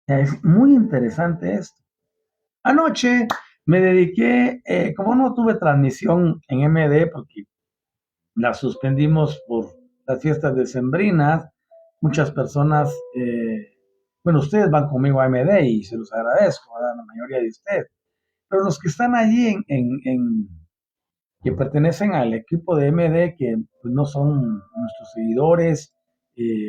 A: Es muy interesante esto. Anoche me dediqué, como no tuve transmisión en MD, porque la suspendimos por las fiestas decembrinas, muchas personas, bueno, ustedes van conmigo a MD y se los agradezco, ¿verdad? La mayoría de ustedes, pero los que están allí que pertenecen al equipo de MD, que pues, no son nuestros seguidores,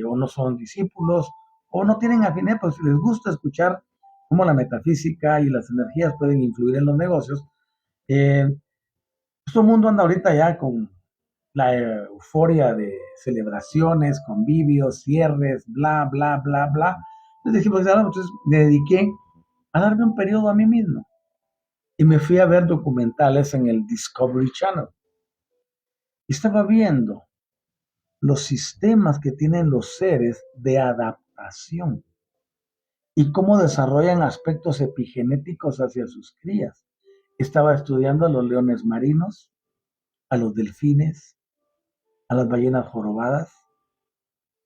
A: o no son discípulos, o no tienen afinidad, pues les gusta escuchar cómo la metafísica y las energías pueden influir en los negocios. Todo el mundo anda ahorita ya con la euforia de celebraciones, convivios, cierres, bla, bla, bla, bla. Entonces dije, pues, entonces me dediqué a darme un periodo a mí mismo. Y me fui a ver documentales en el Discovery Channel. Y estaba viendo los sistemas que tienen los seres de adaptación y cómo desarrollan aspectos epigenéticos hacia sus crías. Estaba estudiando a los leones marinos, a los delfines, a las ballenas jorobadas,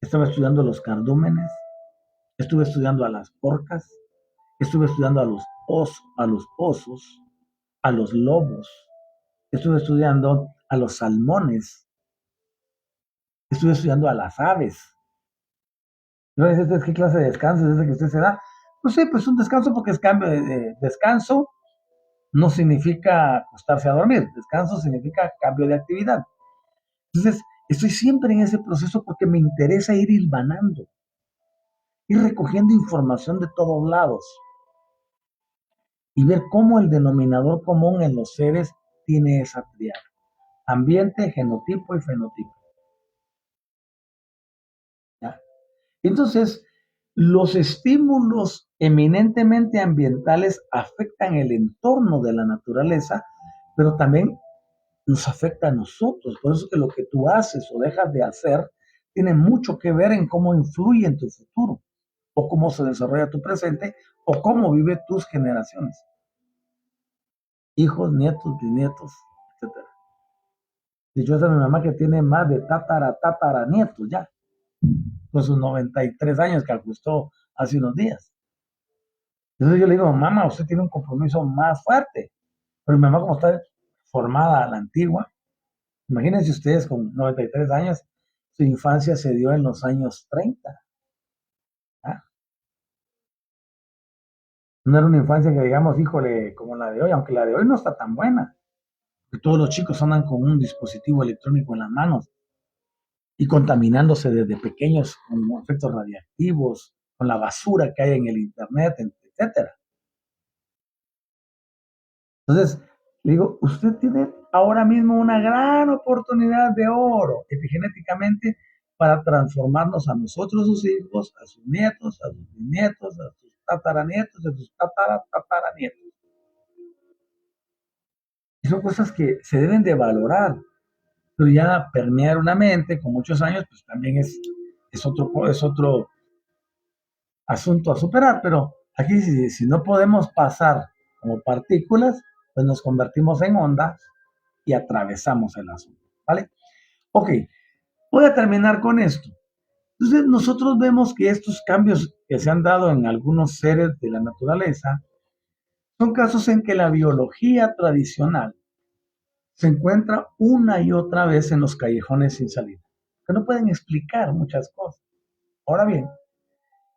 A: estaba estudiando a los cardúmenes, estuve estudiando a las orcas, estuve estudiando a los osos, a los lobos, estuve estudiando a los salmones, estuve estudiando a las aves. ¿No es este, qué clase de descanso es ese que usted se da? Pues sí, pues un descanso porque es cambio de descanso, no significa acostarse a dormir, descanso significa cambio de actividad. Entonces, estoy siempre en ese proceso porque me interesa ir hilvanando, ir recogiendo información de todos lados y ver cómo el denominador común en los seres tiene esa triada: ambiente, genotipo y fenotipo. ¿Ya? Entonces, los estímulos eminentemente ambientales afectan el entorno de la naturaleza, pero también nos afecta a nosotros. Por eso que lo que tú haces o dejas de hacer tiene mucho que ver en cómo influye en tu futuro, o cómo se desarrolla tu presente, o cómo vive tus generaciones. Hijos, nietos, bisnietos, etcétera. Dichosa mi mamá que tiene más de tatara nietos ya, con sus 93 años que ajustó hace unos días. Entonces yo le digo, mamá, usted tiene un compromiso más fuerte. Pero mi mamá, como está formada a la antigua, imagínense ustedes con 93 años, su infancia se dio en los años 30. ¿Ah? No era una infancia que digamos, híjole, como la de hoy, aunque la de hoy no está tan buena. Porque todos los chicos andan con un dispositivo electrónico en las manos y contaminándose desde pequeños con efectos radiactivos, con la basura que hay en el internet, etcétera. Entonces, le digo, usted tiene ahora mismo una gran oportunidad de oro epigenéticamente para transformarnos a nosotros, sus hijos, a sus nietos, a sus bisnietos, a sus tataranietos, a sus tataranietos. Y son cosas que se deben de valorar, pero ya permear una mente con muchos años, pues también es otro asunto a superar, pero aquí si no podemos pasar como partículas, pues nos convertimos en ondas y atravesamos el asunto. ¿vale? Ok, voy a terminar con esto. Entonces, nosotros vemos que estos cambios que se han dado en algunos seres de la naturaleza son casos en que la biología tradicional se encuentra una y otra vez en los callejones sin salida, que no pueden explicar muchas cosas. Ahora bien,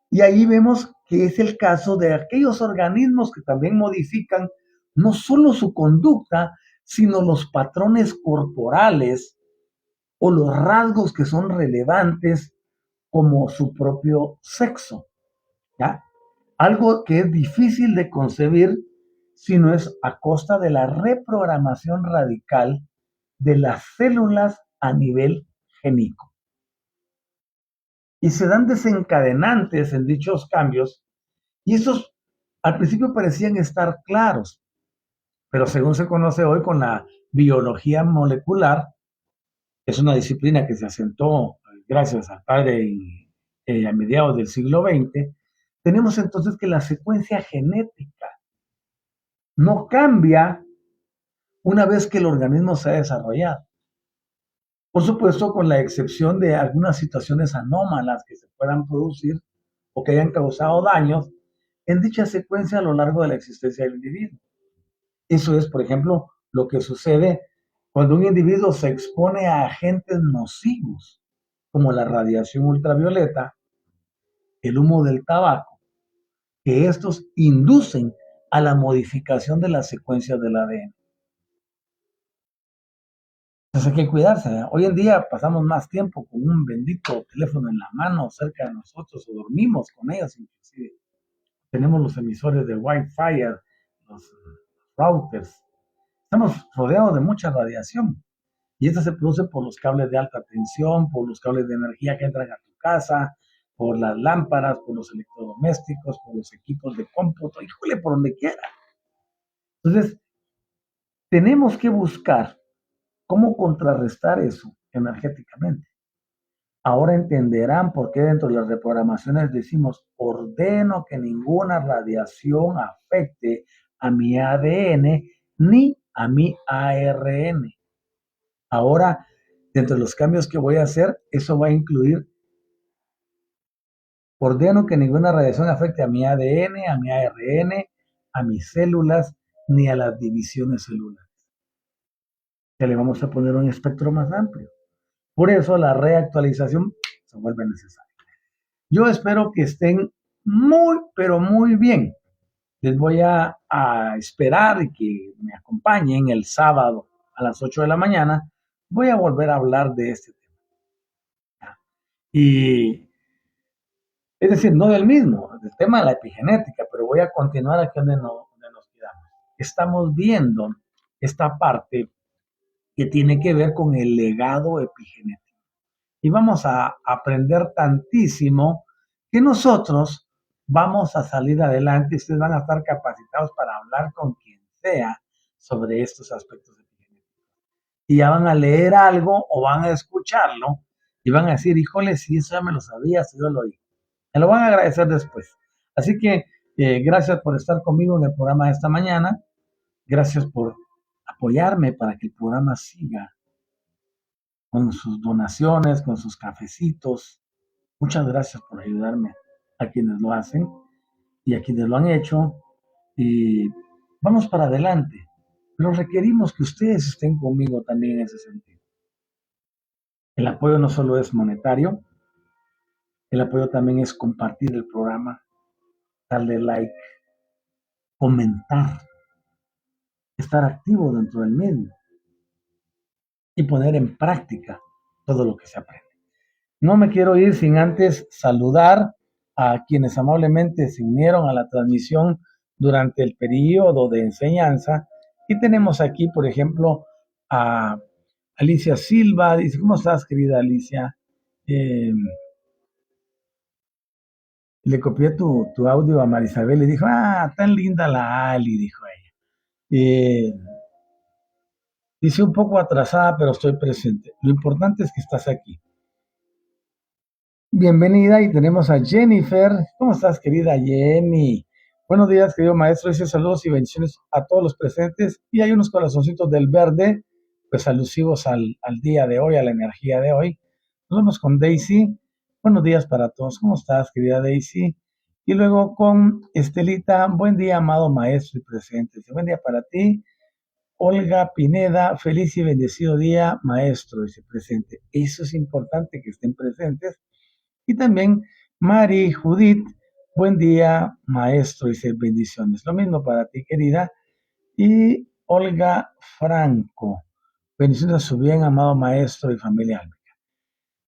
A: y ahí vemos que es el caso de aquellos organismos que también modifican no solo su conducta, sino los patrones corporales o los rasgos que son relevantes como su propio sexo, ¿ya? Algo que es difícil de concebir si no es a costa de la reprogramación radical de las células a nivel génico. Y se dan desencadenantes en dichos cambios, y esos al principio parecían estar claros, pero según se conoce hoy con la biología molecular, es una disciplina que se asentó gracias al padre a mediados del siglo XX, tenemos entonces que la secuencia genética no cambia una vez que el organismo se ha desarrollado. Por supuesto, con la excepción de algunas situaciones anómalas que se puedan producir o que hayan causado daños en dicha secuencia a lo largo de la existencia del individuo. Eso es, por ejemplo, lo que sucede cuando un individuo se expone a agentes nocivos, como la radiación ultravioleta, el humo del tabaco, que estos inducen a la modificación de las secuencias del ADN. Entonces hay que cuidarse, ¿verdad? Hoy en día pasamos más tiempo con un bendito teléfono en la mano cerca de nosotros o dormimos con ellos inclusive. Tenemos los emisores de Wi-Fi, los routers. Estamos rodeados de mucha radiación y esta se produce por los cables de alta tensión, por los cables de energía que entran a tu casa, por las lámparas, por los electrodomésticos, por los equipos de cómputo, híjole, por donde quiera. Entonces, tenemos que buscar cómo contrarrestar eso energéticamente. Ahora entenderán por qué dentro de las reprogramaciones decimos, ordeno que ninguna radiación afecte a mi ADN ni a mi ARN. Ahora, dentro de los cambios que voy a hacer, eso va a incluir, ordeno que ninguna radiación afecte a mi ADN, a mi ARN, a mis células, ni a las divisiones celulares. Ya le vamos a poner un espectro más amplio. Por eso la reactualización se vuelve necesaria. Yo espero que estén muy, pero muy bien. Les voy a esperar y que me acompañen el sábado a las 8 de la mañana. Voy a volver a hablar de este tema. Y es decir, no del mismo, del tema de la epigenética, pero voy a continuar aquí donde nos quedamos. Estamos viendo esta parte que tiene que ver con el legado epigenético. Y vamos a aprender tantísimo que nosotros vamos a salir adelante y ustedes van a estar capacitados para hablar con quien sea sobre estos aspectos epigenéticos. Y ya van a leer algo o van a escucharlo y van a decir, híjole, si eso ya me lo sabía, si yo lo oí. Me lo van a agradecer después. Así que gracias por estar conmigo en el programa de esta mañana. Gracias por apoyarme para que el programa siga con sus donaciones, con sus cafecitos. Muchas gracias por ayudarme a quienes lo hacen y a quienes lo han hecho. Y vamos para adelante. Pero requerimos que ustedes estén conmigo también en ese sentido. El apoyo no solo es monetario, el apoyo también es compartir el programa, darle like, comentar, estar activo dentro del mismo y poner en práctica todo lo que se aprende. No me quiero ir sin antes saludar a quienes amablemente se unieron a la transmisión durante el periodo de enseñanza. Y tenemos aquí, por ejemplo, a Alicia Silva. Dice, ¿cómo estás, querida Alicia? Le copié tu audio a Marisabel y dijo, tan linda la Ali, dijo ella. Dice, un poco atrasada, pero estoy presente. Lo importante es que estás aquí. Bienvenida, y tenemos a Jennifer. ¿Cómo estás, querida Jenny? Buenos días, querido maestro. Dice saludos y bendiciones a todos los presentes. Y hay unos corazoncitos del verde, pues alusivos al día de hoy, a la energía de hoy. Nos vamos con Daisy. Buenos días para todos. ¿Cómo estás, querida Daisy? Y luego con Estelita. Buen día, amado maestro y presente. Buen día para ti. Olga Pineda, feliz y bendecido día, maestro, dice presente. Eso es importante que estén presentes. Y también Mari Judith, buen día, maestro, dice bendiciones. Lo mismo para ti, querida. Y Olga Franco, bendiciones a su bien amado maestro y familia álmica.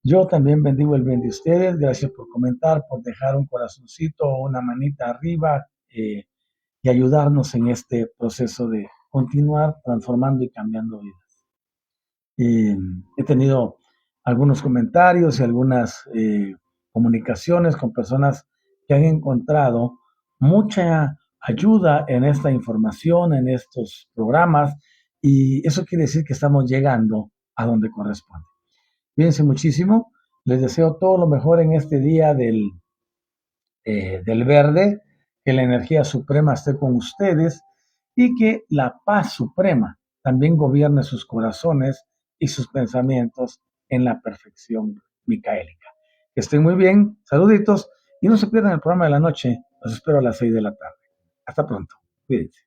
A: Yo también bendigo el bien de ustedes. Gracias por comentar, por dejar un corazoncito o una manita arriba y ayudarnos en este proceso de continuar transformando y cambiando vidas. He tenido algunos comentarios y algunas comunicaciones con personas que han encontrado mucha ayuda en esta información, en estos programas, y eso quiere decir que estamos llegando a donde corresponde. Cuídense muchísimo, les deseo todo lo mejor en este día del verde, que la energía suprema esté con ustedes y que la paz suprema también gobierne sus corazones y sus pensamientos en la perfección micaélica. Que estén muy bien, saluditos y no se pierdan el programa de la noche, los espero a las 6 de la tarde. Hasta pronto, cuídense.